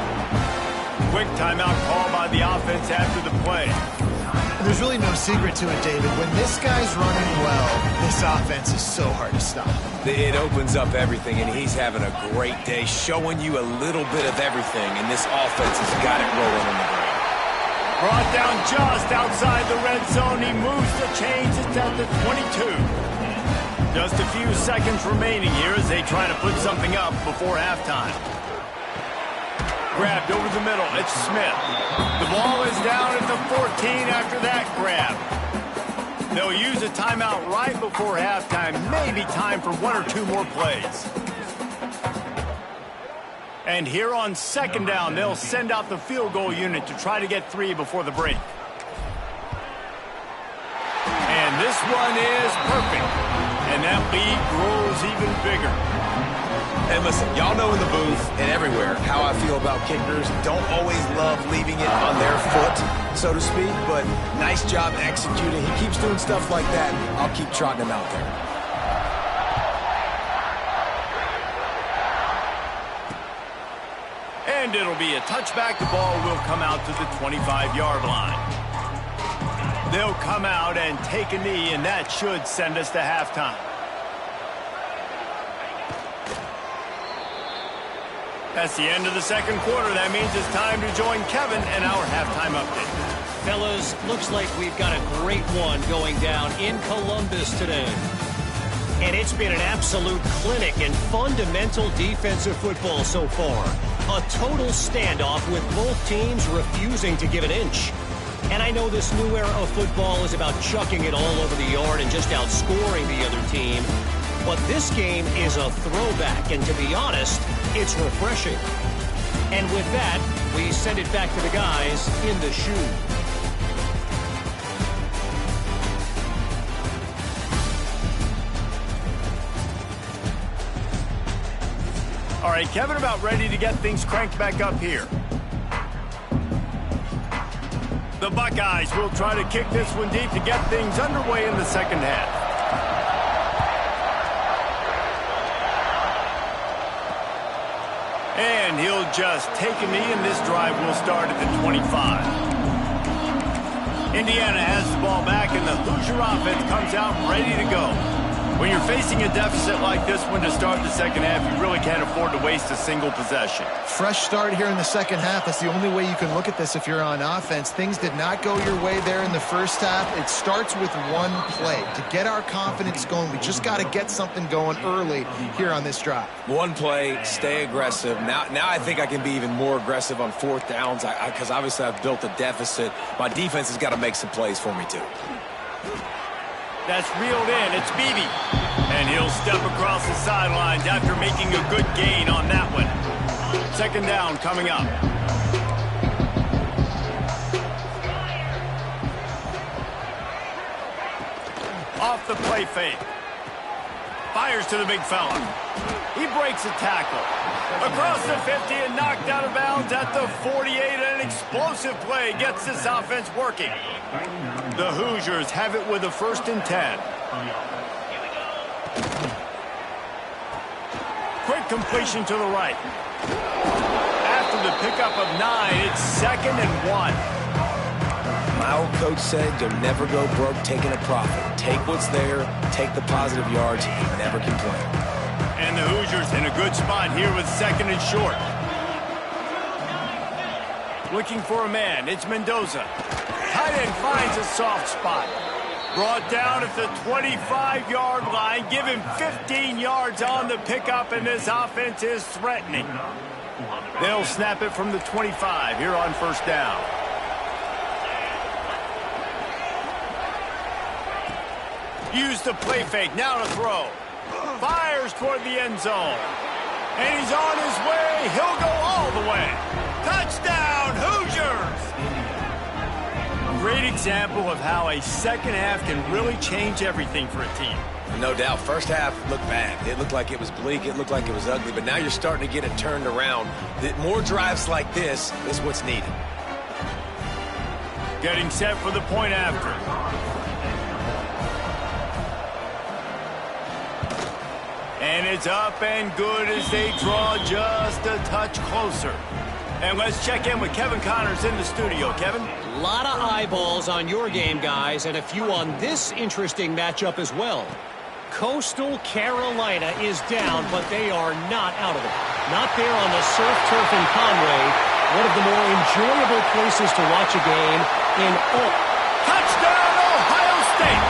Quick timeout call by the offense after the play. There's really no secret to it, David. When this guy's running well, this offense is so hard to stop. It opens up everything, and he's having a great day, showing you a little bit of everything, and this offense has got it rolling on the ground. Brought down just outside the red zone. He moves the chains. It's at the 22. Just a few seconds remaining here as they try to put something up before halftime. Grabbed over the middle. It's Smith. The ball is down at the 14 after that grab. They'll use a timeout right before halftime. Maybe time for 1 or 2 more plays. And here on 2nd down, they'll send out the field goal unit to try to get 3 before the break. And this one is perfect. And that lead grows even bigger. And listen, y'all know in the booth and everywhere how I feel about kickers. Don't always love leaving it on their foot, so to speak, but nice job executing. He keeps doing stuff like that. I'll keep trotting him out there. And it'll be a touchback. The ball will come out to the 25-yard line. They'll come out and take a knee, and that should send us to halftime. That's the end of the 2nd quarter. That means it's time to join Kevin and our halftime update. Fellas, looks like we've got a great one going down in Columbus today. And it's been an absolute clinic in fundamental defensive football so far. A total standoff with both teams refusing to give an inch. And I know this new era of football is about chucking it all over the yard and just outscoring the other team. But this game is a throwback, and to be honest, it's refreshing. And with that, we send it back to the guys in the shoe. All right, Kevin, about ready to get things cranked back up here. The Buckeyes will try to kick this one deep to get things underway in the 2nd half. And he'll just take a knee, and this drive will start at the 25. Indiana has the ball back, and the Hoosier offense comes out ready to go. When you're facing a deficit like this one to start the 2nd half, you really can't afford to waste a single possession. Fresh start here in the 2nd half. That's the only way you can look at this if you're on offense. Things did not go your way there in the 1st half. It starts with one play. To get our confidence going, we just got to get something going early here on this drive. One play, stay aggressive. Now I think I can be even more aggressive on 4th downs because obviously I've built a deficit. My defense has got to make some plays for me too. That's reeled in. It's Beebe. And he'll step across the sidelines after making a good gain on that one. 2nd down coming up. Off the play fake. Fires to the big fella. He breaks a tackle. Across the 50 and knocked out of bounds at the 48. An explosive play gets this offense working. The Hoosiers have it with a 1st and 10. Quick completion to the right. After the pickup of 9, it's 2nd and 1. My old coach said you'll never go broke taking a profit. Take what's there, take the positive yards, and never complain. And the Hoosiers in a good spot here with 2nd and short. Looking for a man, it's Mendoza. Tight end finds a soft spot. Brought down at the 25-yard line. Give him 15 yards on the pickup, and this offense is threatening. They'll snap it from the 25 here on first down. Use the play fake. Now to throw. Fires toward the end zone. And he's on his way. He'll go all the way. Touchdown, Hoosiers! Great example of how a second half can really change everything for a team. No doubt. First half looked bad. It looked like it was bleak. It looked like it was ugly. But now you're starting to get it turned around. More drives like this is what's needed. Getting set for the point after. And it's up and good as they draw just a touch closer. And let's check in with Kevin Connors in the studio. Kevin? A lot of eyeballs on your game, guys, and a few on this interesting matchup as well. Coastal Carolina is down, but they are not out of it. Not there on the surf turf in Conway. One of the more enjoyable places to watch a game in all. Touchdown, Ohio State!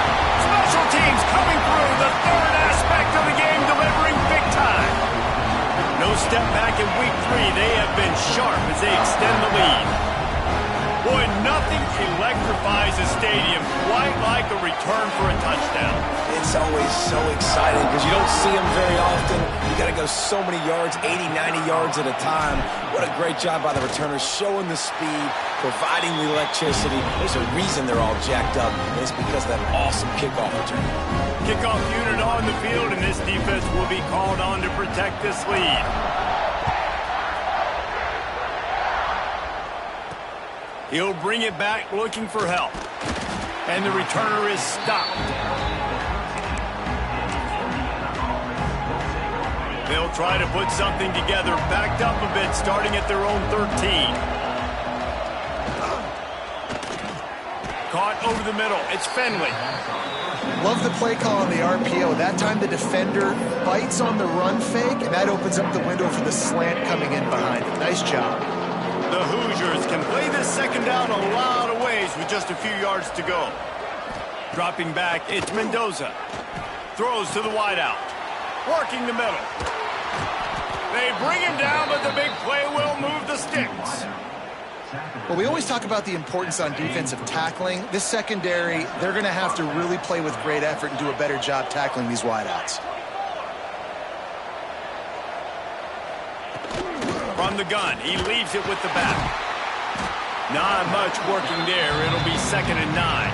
Special teams coming through, the third aspect of the game, delivering big time. No step back in week 3. They have been sharp as they extend the lead. Boy, nothing electrifies a stadium quite like a return for a touchdown. It's always so exciting because you don't see them very often. You got to go so many yards, 80, 90 yards at a time. What a great job by the returners, showing the speed, providing the electricity. There's a reason they're all jacked up, and it's because of that awesome kickoff return. Kickoff unit on the field, and this defense will be called on to protect this lead. He'll bring it back looking for help. And the returner is stopped. They'll try to put something together, backed up a bit, starting at their own 13. Caught over the middle. It's Fenley. Love the play call on the RPO. That time the defender bites on the run fake, and that opens up the window for the slant coming in behind him. Nice job. The Hoosiers can play this second down a lot of ways with just a few yards to go. Dropping back, it's Mendoza. Throws to the wideout. Working the middle. They bring him down, but the big play will move the sticks. Well, we always talk about the importance on defensive tackling. This secondary, they're going to have to really play with great effort and do a better job tackling these wideouts. From the gun, he leaves it with the back. Not much working there. It'll be 2nd and 9.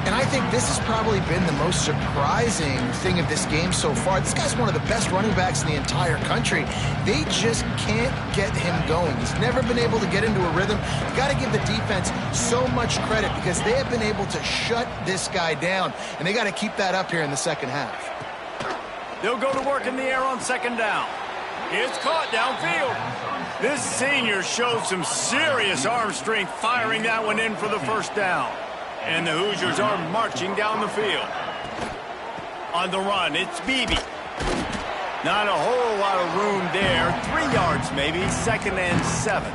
And I think this has probably been the most surprising thing of this game so far. This guy's one of the best running backs in the entire country. They just can't get him going. He's never been able to get into a rhythm. You've got to give the defense so much credit because they have been able to shut this guy down. And they got to keep that up here in the second half. They'll go to work in the air on 2nd down. It's caught downfield. This senior showed some serious arm strength firing that one in for the first down. And the Hoosiers are marching down the field. On the run, it's Beebe. Not a whole lot of room there. 3 yards maybe, 2nd and 7.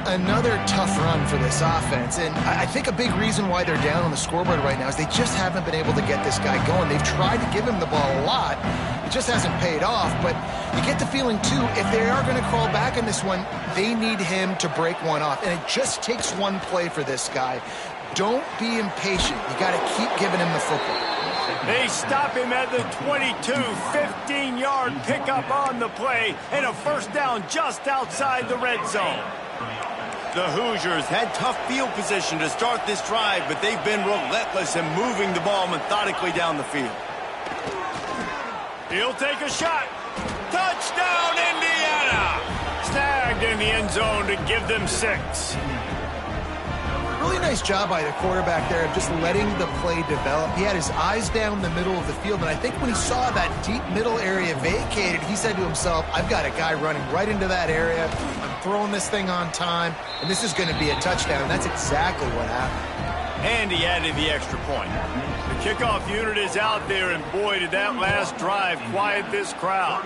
Another tough run for this offense, and I think a big reason why they're down on the scoreboard right now is they just haven't been able to get this guy going. They've tried to give him the ball a lot. It just hasn't paid off, but you get the feeling, too, if they are going to crawl back in this one, they need him to break one off, and it just takes one play for this guy. Don't be impatient. You got to keep giving him the football. They stop him at the 22, 15-yard pickup on the play, and a first down just outside the red zone. The Hoosiers had tough field position to start this drive, but they've been relentless in moving the ball methodically down the field. He'll take a shot. Touchdown, Indiana! Snagged in the end zone to give them 6. Really nice job by the quarterback there of just letting the play develop. He had his eyes down the middle of the field, and I think when he saw that deep middle area vacated, he said to himself, I've got a guy running right into that area. I'm throwing this thing on time, and this is going to be a touchdown. And that's exactly what happened. And he added the extra point. The kickoff unit is out there, and boy, did that last drive quiet this crowd.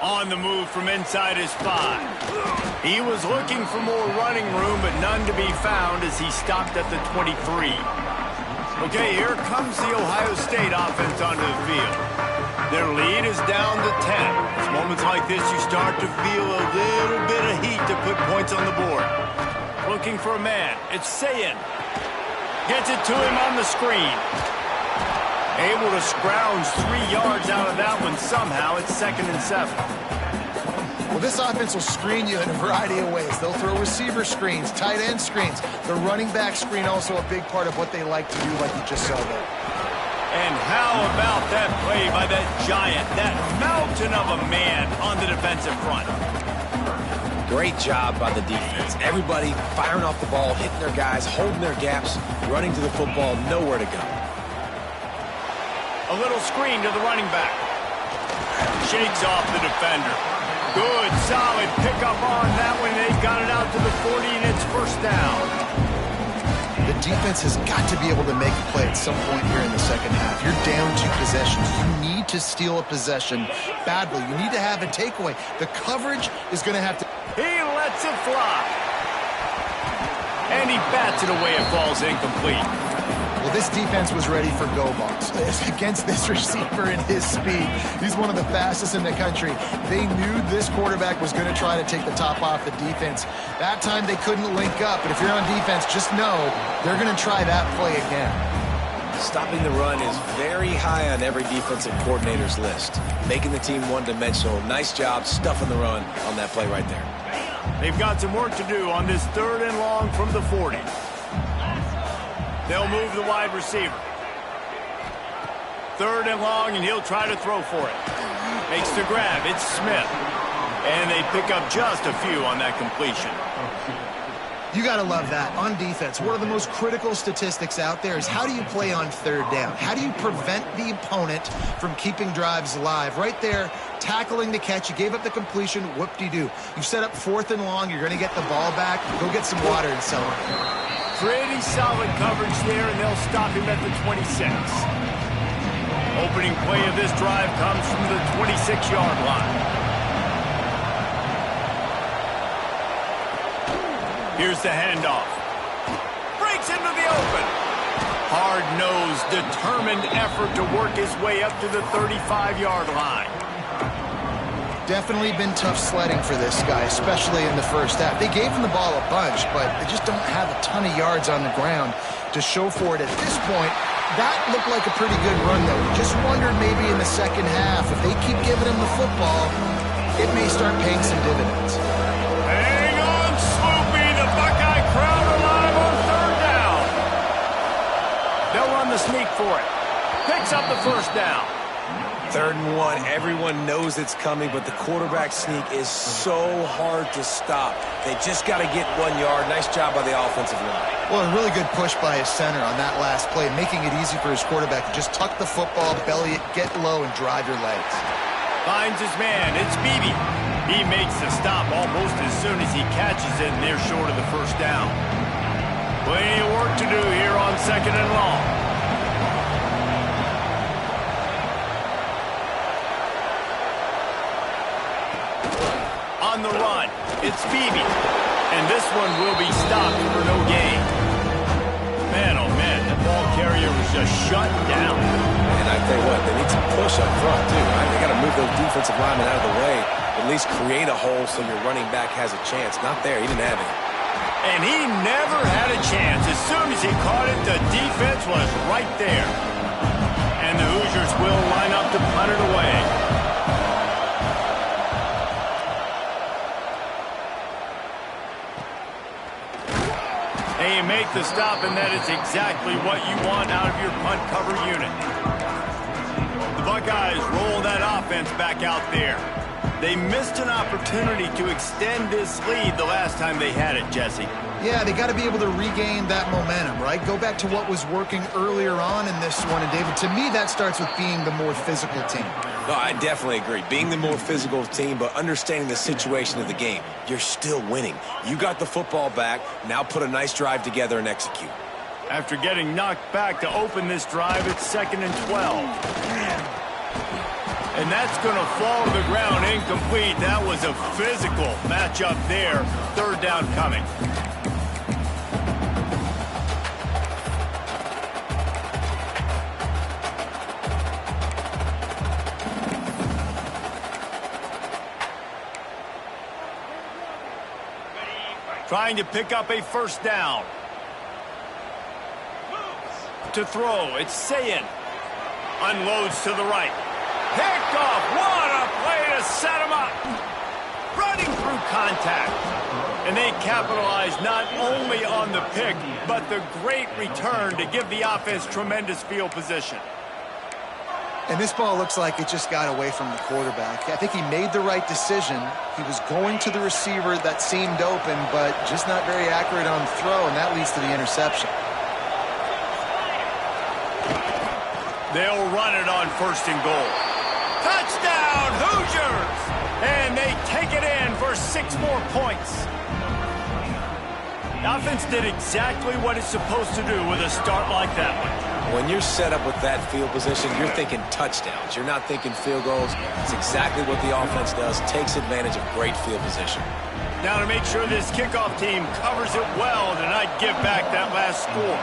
On the move from inside his 5. He was looking for more running room, but none to be found as he stopped at the 23. Okay, here comes the Ohio State offense onto the field. Their lead is down to 10. It's moments like this you start to feel a little bit of heat to put points on the board. Looking for a man. It's Sayin. Gets it to him on the screen. Able to scrounge 3 yards out of that one somehow. It's 2nd and 7. Well, this offense will screen you in a variety of ways. They'll throw receiver screens, tight end screens. The running back screen also a big part of what they like to do, like you just saw there. And how about that play by that giant, that mountain of a man on the defensive front? Great job by the defense. Everybody firing off the ball, hitting their guys, holding their gaps, running to the football, nowhere to go. A little screen to the running back. Shakes off the defender. Good, solid pickup on that one. They've got it out to the 40, and it's 1st down. The defense has got to be able to make a play at some point here in the second half. You're down 2 possessions. You need to steal a possession badly. You need to have a takeaway. The coverage is going to have to... He lets it fly. And he bats it away. It falls incomplete. Well, this defense was ready for go balls against this receiver and his speed. He's one of the fastest in the country. They knew this quarterback was going to try to take the top off the defense. That time they couldn't link up, but if you're on defense, just know they're going to try that play again. Stopping the run is very high on every defensive coordinator's list. Making the team one-dimensional. Nice job stuffing the run on that play right there. They've got some work to do on this 3rd and long from the 40. They'll move the wide receiver. 3rd and long, and he'll try to throw for it. Makes the grab. It's Smith. And they pick up just a few on that completion. You got to love that. On defense, one of the most critical statistics out there is how do you play on 3rd down? How do you prevent the opponent from keeping drives alive? Right there, tackling the catch. You gave up the completion. Whoop-de-doo. You set up 4th and long. You're going to get the ball back. Go get some water and so on. Pretty solid coverage there, and they'll stop him at the 26. Opening play of this drive comes from the 26-yard line. Here's the handoff. Breaks into the open. Hard-nosed, determined effort to work his way up to the 35-yard line. Definitely been tough sledding for this guy, especially in the first half. They gave him the ball a bunch, but they just don't have a ton of yards on the ground to show for it at this point. That looked like a pretty good run, though. Just wondered maybe in the second half, if they keep giving him the football, it may start paying some dividends. Hang on, Sloopy. The Buckeye crowd alive on 3rd down. They'll run the sneak for it. Picks up the 1st down. 3rd and 1. Everyone knows it's coming, but the quarterback sneak is so hard to stop. They just got to get 1 yard. Nice job by the offensive line. Well, a really good push by his center on that last play, making it easy for his quarterback to just tuck the football, belly it, get low, and drive your legs. Finds his man. It's Beebe. He makes the stop almost as soon as he catches it, and they're short of the 1st down. Plenty of work to do here on 2nd and long. On the run, it's Beebe. And this one will be stopped for no gain. Man, oh man, that ball carrier was just shut down. And I tell you what, they need some push up front, too, right? They got to move those defensive linemen out of the way, at least create a hole so your running back has a chance. Not there. He didn't have it. And he never had a chance. As soon as he caught it, the defense was right there. And the Hoosiers will line up to punt it away. They make the stop, and that is exactly what you want out of your punt cover unit. The Buckeyes roll that offense back out there. They missed an opportunity to extend this lead the last time they had it, Jesse. Yeah, they got to be able to regain that momentum, right? Go back to what was working earlier on in this one. And, David, to me, that starts with being the more physical team. No, I definitely agree. Being the more physical team, but understanding the situation of the game. You're still winning. You got the football back. Now put a nice drive together and execute. After getting knocked back to open this drive, it's 2nd and 12. And that's going to fall to the ground incomplete. That was a physical matchup there. Third down coming. Trying to pick up a first down. To throw, it's Sayin. Unloads to the right. Picked off. What a play to set him up. Running through contact. And they capitalize not only on the pick, but the great return to give the offense tremendous field position. And this ball looks like it just got away from the quarterback. I think he made the right decision. He was going to the receiver that seemed open, but just not very accurate on the throw, and that leads to the interception. They'll run it on first and goal. Touchdown, Hoosiers! And they take it in for 6 more points. The offense did exactly what it's supposed to do with a start like that one. When you're set up with that field position, you're thinking touchdowns. You're not thinking field goals. It's exactly what the offense does. Takes advantage of great field position. Now to make sure this kickoff team covers it well to not give back that last score.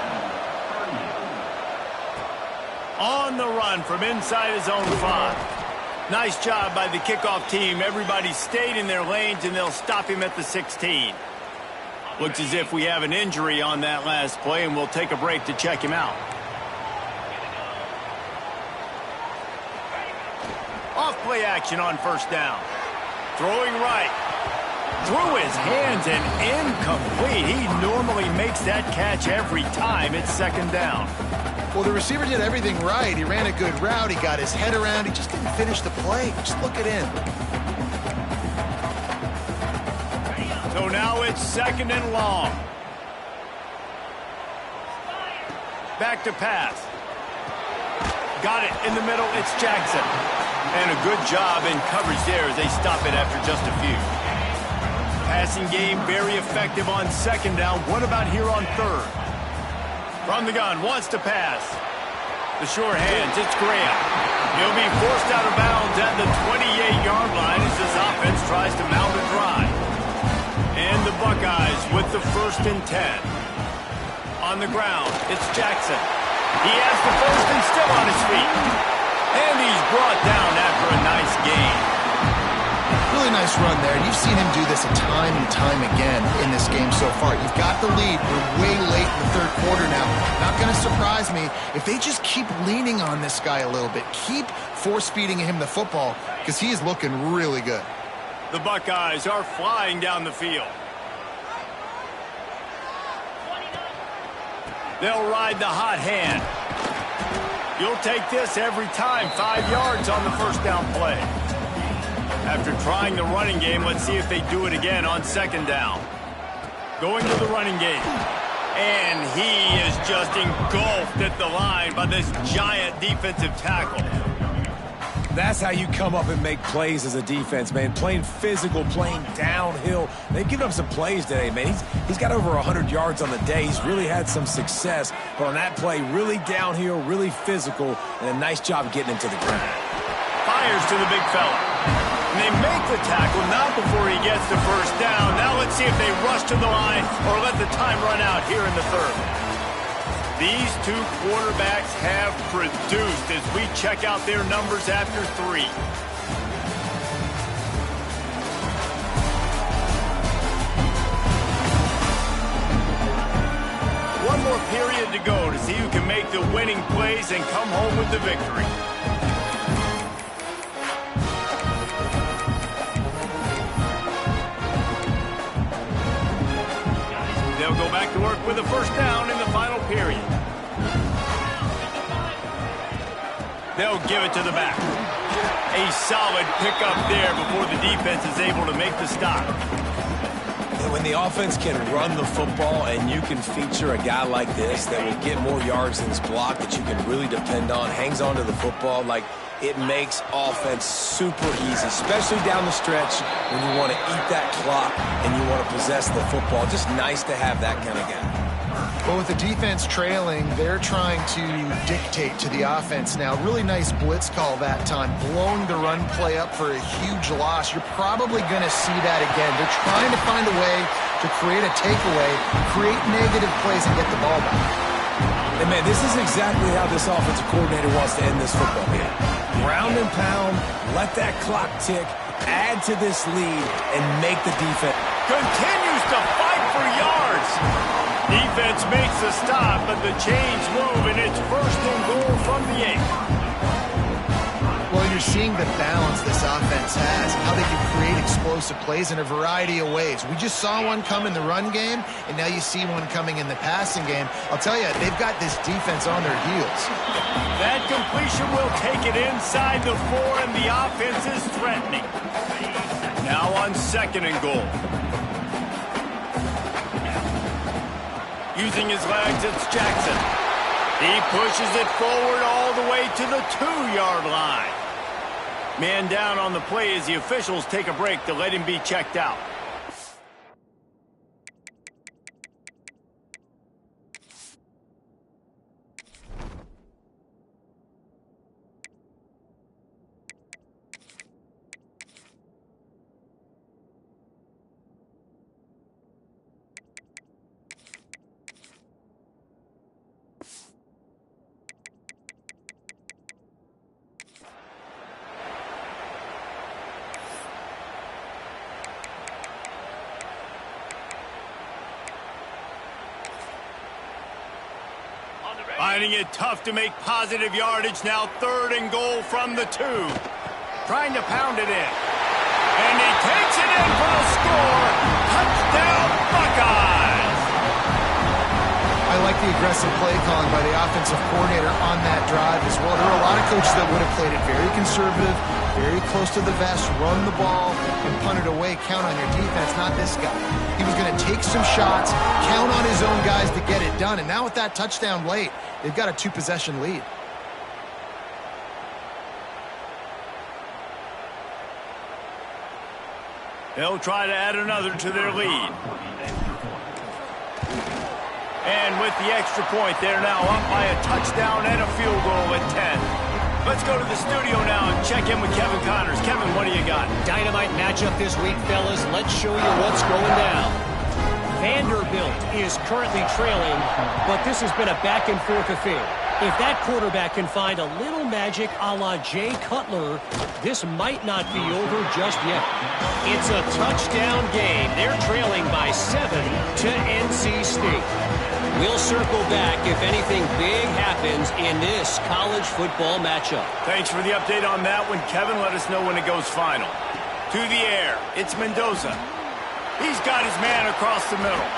On the run from inside his own 5. Nice job by the kickoff team. Everybody stayed in their lanes, and they'll stop him at the 16. Looks as if we have an injury on that last play, and we'll take a break to check him out. Off play action on first down. Throwing right. Through his hands and incomplete. He normally makes that catch every time. It's second down. Well, the receiver did everything right. He ran a good route. He got his head around. He just didn't finish the play. Just look at him. So now it's second and long. Back to pass. Got it in the middle. It's Jackson. And a good job in coverage there as they stop it after just a few. Passing game very effective on second down. What about here on third? From the gun, wants to pass. The sure hands, it's Graham. He'll be forced out of bounds at the 28-yard line as this offense tries to mount a drive. And the Buckeyes with the 1st and 10. On the ground, it's Jackson. He has the first and still on his feet. And he's brought down after a nice gain. Really nice run there. You've seen him do this a time and time again in this game so far. You've got the lead. We're way late in the third quarter now. Not going to surprise me if they just keep leaning on this guy a little bit. Keep force-feeding him the football because he is looking really good. The Buckeyes are flying down the field. They'll ride the hot hand. You'll take this every time. 5 yards on the first down play. After trying the running game, let's see if they do it again on second down. Going to the running game. And he is just engulfed at the line by this giant defensive tackle. That's how you come up and make plays as a defense, man. Playing physical, playing downhill. They've given up some plays today, man. He's got over 100 yards on the day. He's really had some success. But on that play, really downhill, really physical, and a nice job getting him to the ground. Fires to the big fella. And they make the tackle, not before he gets the first down. Now let's see if they rush to the line or let the time run out here in the third. These two quarterbacks have produced as we check out their numbers after 3. One more period to go to see who can make the winning plays and come home with the victory. They'll go back to work with a first down in the final period. They'll give it to the back. A solid pickup there before the defense is able to make the stop. And when the offense can run the football and you can feature a guy like this that will get more yards than his block that you can really depend on, hangs on to the football, like it makes offense super easy, especially down the stretch when you want to eat that clock and you want to possess the football. Just nice to have that kind of guy. But with the defense trailing, they're trying to dictate to the offense now. Really nice blitz call that time, blowing the run play up for a huge loss. You're probably going to see that again. They're trying to find a way to create a takeaway, create negative plays, and get the ball back. And, man, this is exactly how this offensive coordinator wants to end this football game. Ground and pound, let that clock tick, add to this lead, and make the defense. Continues to fight for yards. Defense makes the stop, but the chains move, and it's 1st and goal from the 8. Well, you're seeing the balance this offense has, how they can create explosive plays in a variety of ways. We just saw one come in the run game, and now you see one coming in the passing game. I'll tell you, they've got this defense on their heels. That completion will take it inside the 4, and the offense is threatening. Now on 2nd and goal. Using his legs, it's Jackson. He pushes it forward all the way to the 2-yard line. Man down on the play as the officials take a break to let him be checked out. Finding it tough to make positive yardage. Now 3rd and goal from the 2. Trying to pound it in. And he takes it in for the score. Touchdown, Buckeyes! I like the aggressive play calling by the offensive coordinator on that drive as well. There are a lot of coaches that would have played it very conservative, very close to the vest, run the ball, and punt it away. Count on your defense, not this guy. He was going to take some shots, count on his own guys to get it done. And now with that touchdown late, they've got a 2-possession lead. They'll try to add another to their lead. And with the extra point, they're now up by a touchdown and a field goal at 10. Let's go to the studio now and check in with Kevin Connors. Kevin, what do you got? Dynamite matchup this week, fellas. Let's show you what's going down. Vanderbilt is currently trailing, but this has been a back-and-forth affair. If that quarterback can find a little magic a la Jay Cutler, this might not be over just yet. It's a touchdown game. They're trailing by 7 to NC State. We'll circle back if anything big happens in this college football matchup. Thanks for the update on that one, Kevin. Let us know when it goes final. To the air, it's Mendoza. He's got his man across the middle.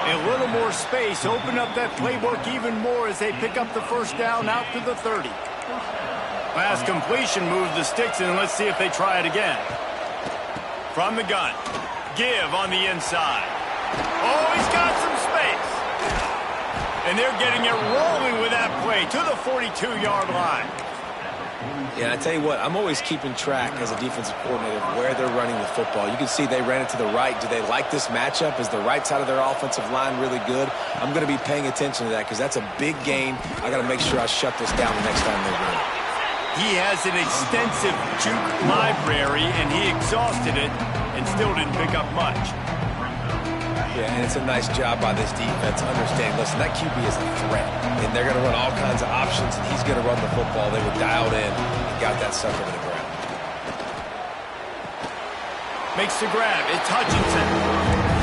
A little more space, open up that playbook even more as they pick up the 1st down out to the 30. Last completion moves the sticks in. Let's see if they try it again. From the gun, give on the inside. Oh, he's got some space. And they're getting it rolling with that play to the 42-yard line. Yeah, I tell you what, I'm always keeping track as a defensive coordinator of where they're running the football. You can see they ran it to the right. Do they like this matchup? Is the right side of their offensive line really good? I'm going to be paying attention to that because that's a big gain. I got to make sure I shut this down the next time they run. He has an extensive juke library, and he exhausted it and still didn't pick up much. Yeah, and it's a nice job by this defense. Understand, listen, that QB is a threat, and they're going to run all kinds of options, and he's going to run the football. They were dialed in and got that sucker to the ground. Makes the grab. It's Hutchinson.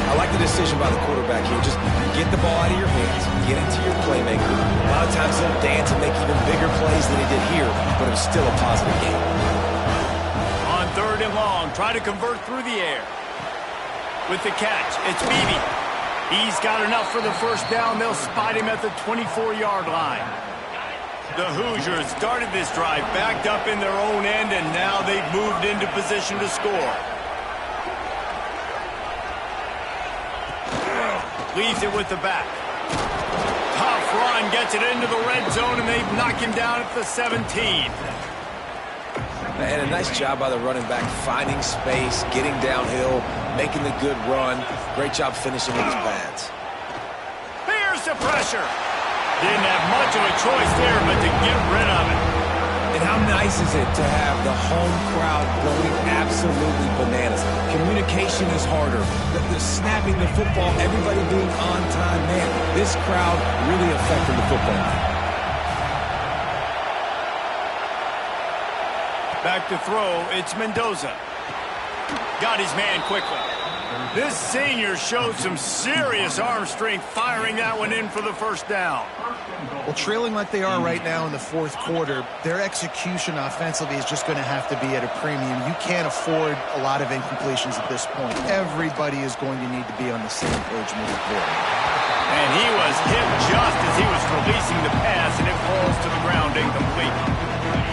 I like the decision by the quarterback here. Just get the ball out of your hands, get it to your playmaker. A lot of times he'll dance and make even bigger plays than he did here, but it was still a positive game. On 3rd and long, try to convert through the air. With the catch, it's Beebe. He's got enough for the 1st down. They'll spot him at the 24-yard line. The Hoosiers started this drive backed up in their own end, and now they've moved into position to score. Leaves it with the back. Tough run, gets it into the red zone, and they've knocked him down at the 17. And a nice job by the running back, finding space, getting downhill, making the good run. Great job finishing with his pads. Here's the pressure. Didn't have much of a choice there, but to get rid of it. And how nice is it to have the home crowd going absolutely bananas? Communication is harder. The snapping the football, everybody being on time. Man, this crowd really affecting the football game. Back to throw, it's Mendoza. Got his man quickly. This senior showed some serious arm strength firing that one in for the first down. Well, trailing like they are right now in the fourth quarter, their execution offensively is just going to have to be at a premium. You can't afford a lot of incompletions at this point. Everybody is going to need to be on the same page moving forward. And he was hit just as he was releasing the pass, and it falls to the ground incomplete.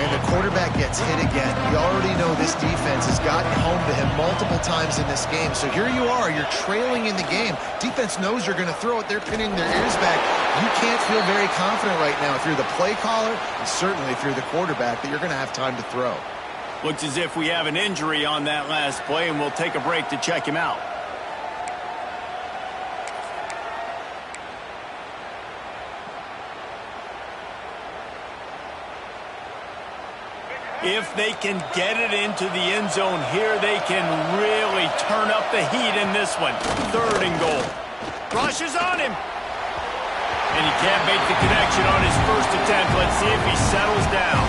And the quarterback gets hit again. We already know this defense has gotten home to him multiple times in this game. So here you are, you're trailing in the game. Defense knows you're going to throw it. They're pinning their ears back. You can't feel very confident right now through the play caller and certainly through the quarterback that you're going to have time to throw. Looks as if we have an injury on that last play, and we'll take a break to check him out. If they can get it into the end zone here, they can really turn up the heat in this one. 3rd and goal. Rushes on him. And he can't make the connection on his first attempt. Let's see if he settles down.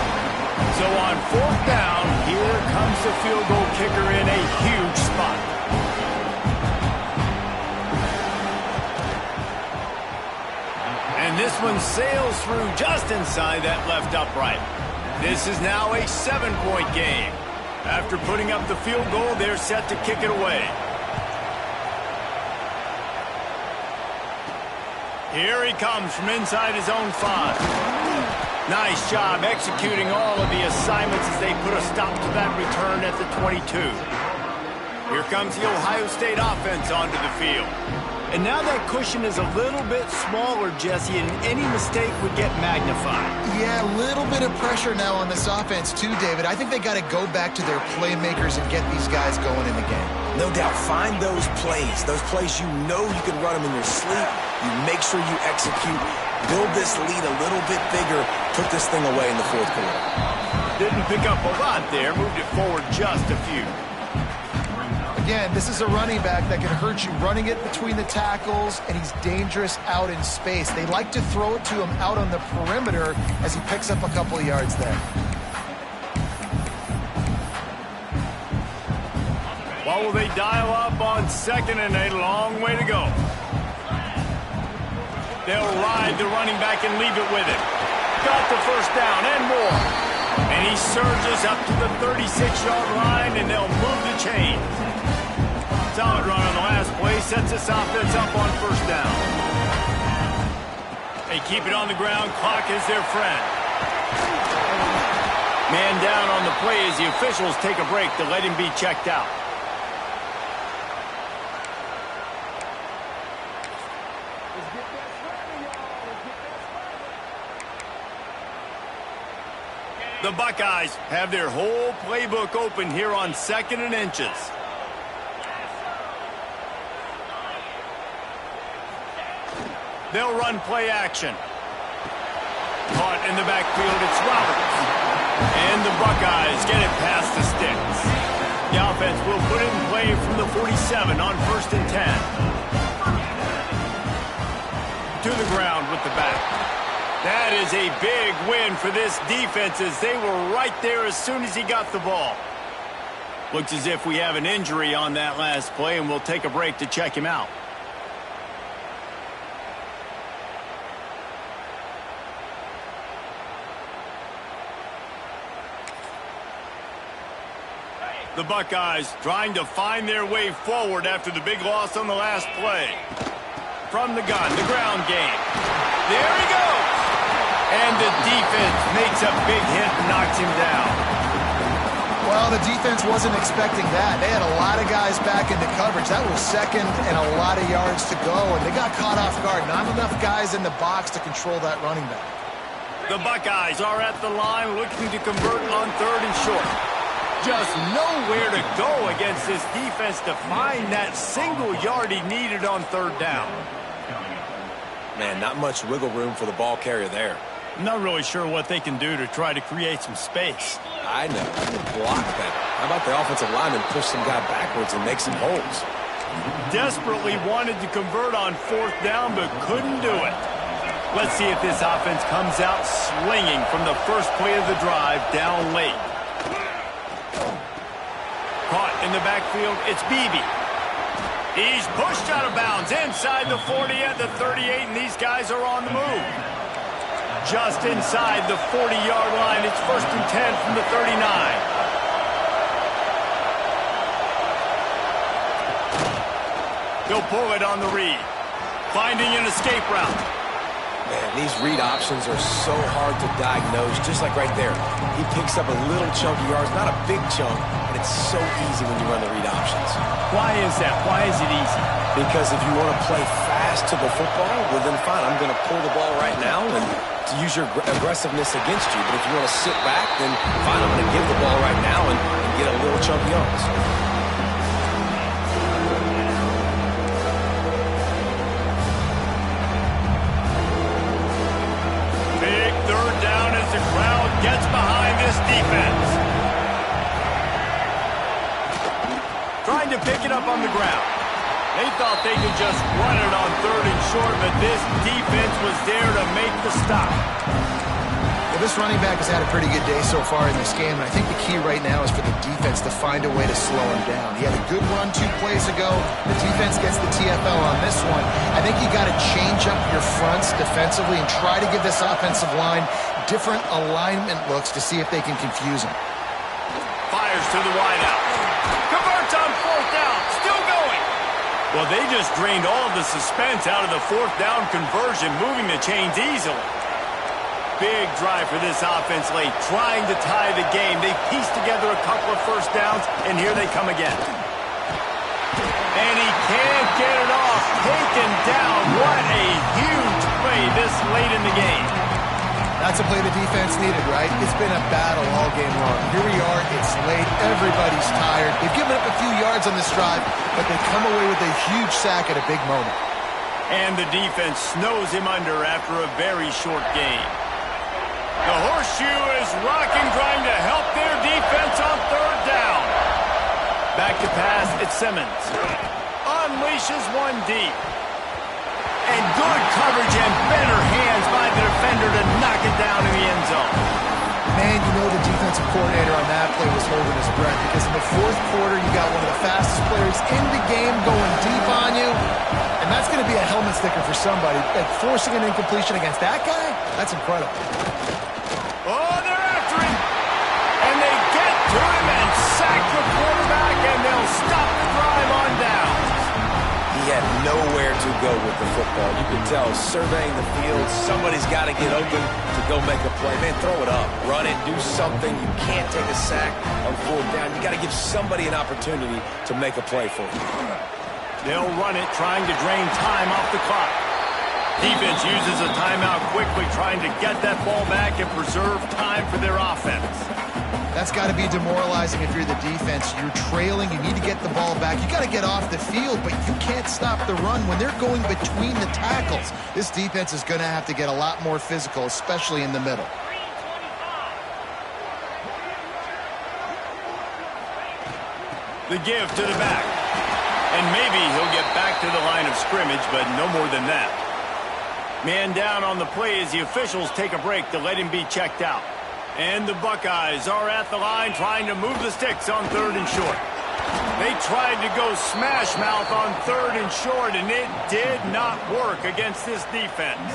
So on 4th down, here comes the field goal kicker in a huge spot. And this one sails through just inside that left upright. This is now a 7-point game. After putting up the field goal, they're set to kick it away. Here he comes from inside his own 5. Nice job executing all of the assignments as they put a stop to that return at the 22. Here comes the Ohio State offense onto the field. And now that cushion is a little bit smaller, Jesse, and any mistake would get magnified. Yeah, a little bit of pressure now on this offense too, David. I think they got to go back to their playmakers and get these guys going in the game. No doubt, find those plays you know you can run them in your sleep. You make sure you execute, build this lead a little bit bigger, put this thing away in the fourth quarter. Didn't pick up a lot there, moved it forward just a few. Again, this is a running back that can hurt you running it between the tackles, and he's dangerous out in space. They like to throw it to him out on the perimeter as he picks up a couple of yards there. What will they dial up on 2nd and a long way to go? They'll ride the running back and leave it with it. Got the first down and more. And he surges up to the 36-yard line, and they'll move the chain. Solid run on the last play, sets this offense up on 1st down. They keep it on the ground, clock is their friend. Man down on the play as the officials take a break to let him be checked out. The Buckeyes have their whole playbook open here on 2nd and inches. They'll run play action. Caught in the backfield, it's Roberts. And the Buckeyes get it past the sticks. The offense will put it in play from the 47 on 1st and 10. To the ground with the back. That is a big win for this defense as they were right there as soon as he got the ball. Looks as if we have an injury on that last play, and we'll take a break to check him out. The Buckeyes trying to find their way forward after the big loss on the last play. From the gun, the ground game. There he goes! And the defense makes a big hit and knocks him down. Well, the defense wasn't expecting that. They had a lot of guys back into coverage. That was 2nd and a lot of yards to go, and they got caught off guard. Not enough guys in the box to control that running back. The Buckeyes are at the line looking to convert on 3rd and short. Just nowhere to go against this defense to find that single yard he needed on 3rd down. Man, not much wiggle room for the ball carrier there. I'm not really sure what they can do to try to create some space. I know. Block that. How about the offensive lineman push some guy backwards and make some holes? Desperately wanted to convert on 4th down, but couldn't do it. Let's see if this offense comes out slinging from the first play of the drive down late. Caught in the backfield, it's Beebe. He's pushed out of bounds inside the 40 at the 38, and these guys are on the move. Just inside the 40-yard line, it's 1st and 10 from the 39. He'll pull it on the read. Finding an escape route. Man, these read options are so hard to diagnose, just like right there. He picks up a little chunk of yards, not a big chunk, but it's so easy when you run the read options. Why is that? Why is it easy? Because if you want to play fast to the football, well then fine, I'm going to pull the ball right now and to use your aggressiveness against you. But if you want to sit back, then fine, I'm going to give the ball right now and get a little chunk of yards. Big 3rd down as the crowd gets behind this defense. Trying to pick it up on the ground. They thought they could just run it on 3rd and short, but this defense was there to make the stop. Well, this running back has had a pretty good day so far in this game, and I think the key right now is for the defense to find a way to slow him down. He had a good run 2 plays ago. The defense gets the TFL on this one. I think you got to change up your fronts defensively and try to give this offensive line different alignment looks to see if they can confuse him. Fires to the wideout. Converts on 4th down. Still going. Well, they just drained all of the suspense out of the 4th down conversion, moving the chains easily. Big drive for this offense late, trying to tie the game. They pieced together a couple of 1st downs, and here they come again. And he can't get it off. Taken down. What a huge play this late in the game. That's a play the defense needed, right? It's been a battle all game long. Here we are. It's late. Everybody's tired. They've given up a few yards on this drive, but they come away with a huge sack at a big moment. And the defense snows him under after a very short game. The horseshoe is rocking, trying to help their defense on 3rd down. Back to pass, it's Simmons. Unleashes one deep. And good coverage and better hands by the defender to knock it down in the end zone. Man, you know the defensive coordinator on that play was holding his breath because in the 4th quarter, you got one of the fastest players in the game going deep on you. And that's going to be a helmet sticker for somebody. Like forcing an incompletion against that guy, that's incredible. Oh, they're after him. And they get to him and sack the quarterback, and they'll stop the drive on down. He had nowhere to go with the football. You could tell, surveying the field, somebody's got to get open to go make a play. Man, throw it up. Run it. Do something. You can't take a sack on 4th down. You got to give somebody an opportunity to make a play for you. They'll run it, trying to drain time off the clock. Defense uses a timeout quickly, trying to get that ball back and preserve time for their offense. That's got to be demoralizing if you're the defense. You're trailing. You need to get the ball back. You got to get off the field, but you can't stop the run when they're going between the tackles. This defense is going to have to get a lot more physical, especially in the middle. The give to the back. And maybe he'll get back to the line of scrimmage, but no more than that. Man down on the play as the officials take a break to let him be checked out. And the Buckeyes are at the line trying to move the sticks on 3rd and short. They tried to go smash mouth on 3rd and short, and it did not work against this defense.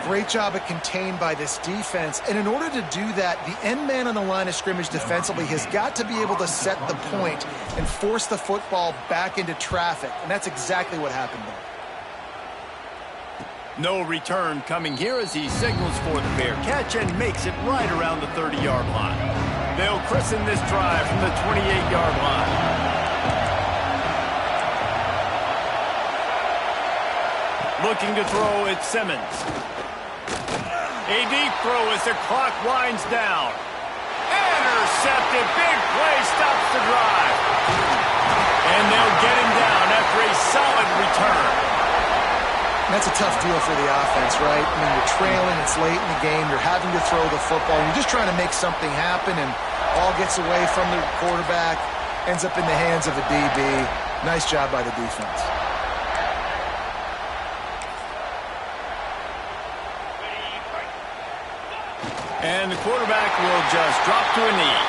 Great job at contained by this defense. And in order to do that, the end man on the line of scrimmage defensively has got to be able to set the point and force the football back into traffic. And that's exactly what happened there. No return coming here as he signals for the fair catch and makes it right around the 30-yard line. They'll christen this drive from the 28-yard line. Looking to throw, it's Simmons. A deep throw as the clock winds down. Intercepted. Big play stops the drive. And they'll get him down after a solid return. That's a tough deal for the offense, right? I mean, you're trailing, it's late in the game, you're having to throw the football, and you're just trying to make something happen, and ball gets away from the quarterback, ends up in the hands of a DB. Nice job by the defense. And the quarterback will just drop to a knee.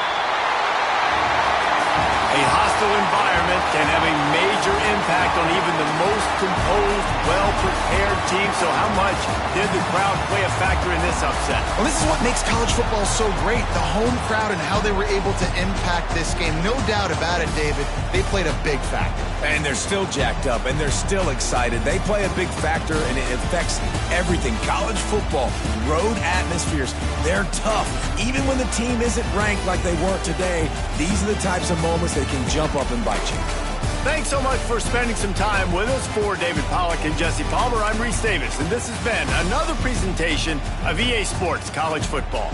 A hostile environment can have a major impact on even the most composed, well-prepared team. So how much did the crowd play a factor in this upset? Well, this is what makes college football so great, the home crowd and how they were able to impact this game. No doubt about it, David. They played a big factor. And they're still jacked up, and they're still excited. They play a big factor, and it affects everything. College football, road atmospheres, they're tough. Even when the team isn't ranked like they weren't today, these are the types of moments that can jump up and bite you. Thanks so much for spending some time with us. For David Pollack and Jesse Palmer, I'm Reese Davis, and this has been another presentation of EA Sports College Football.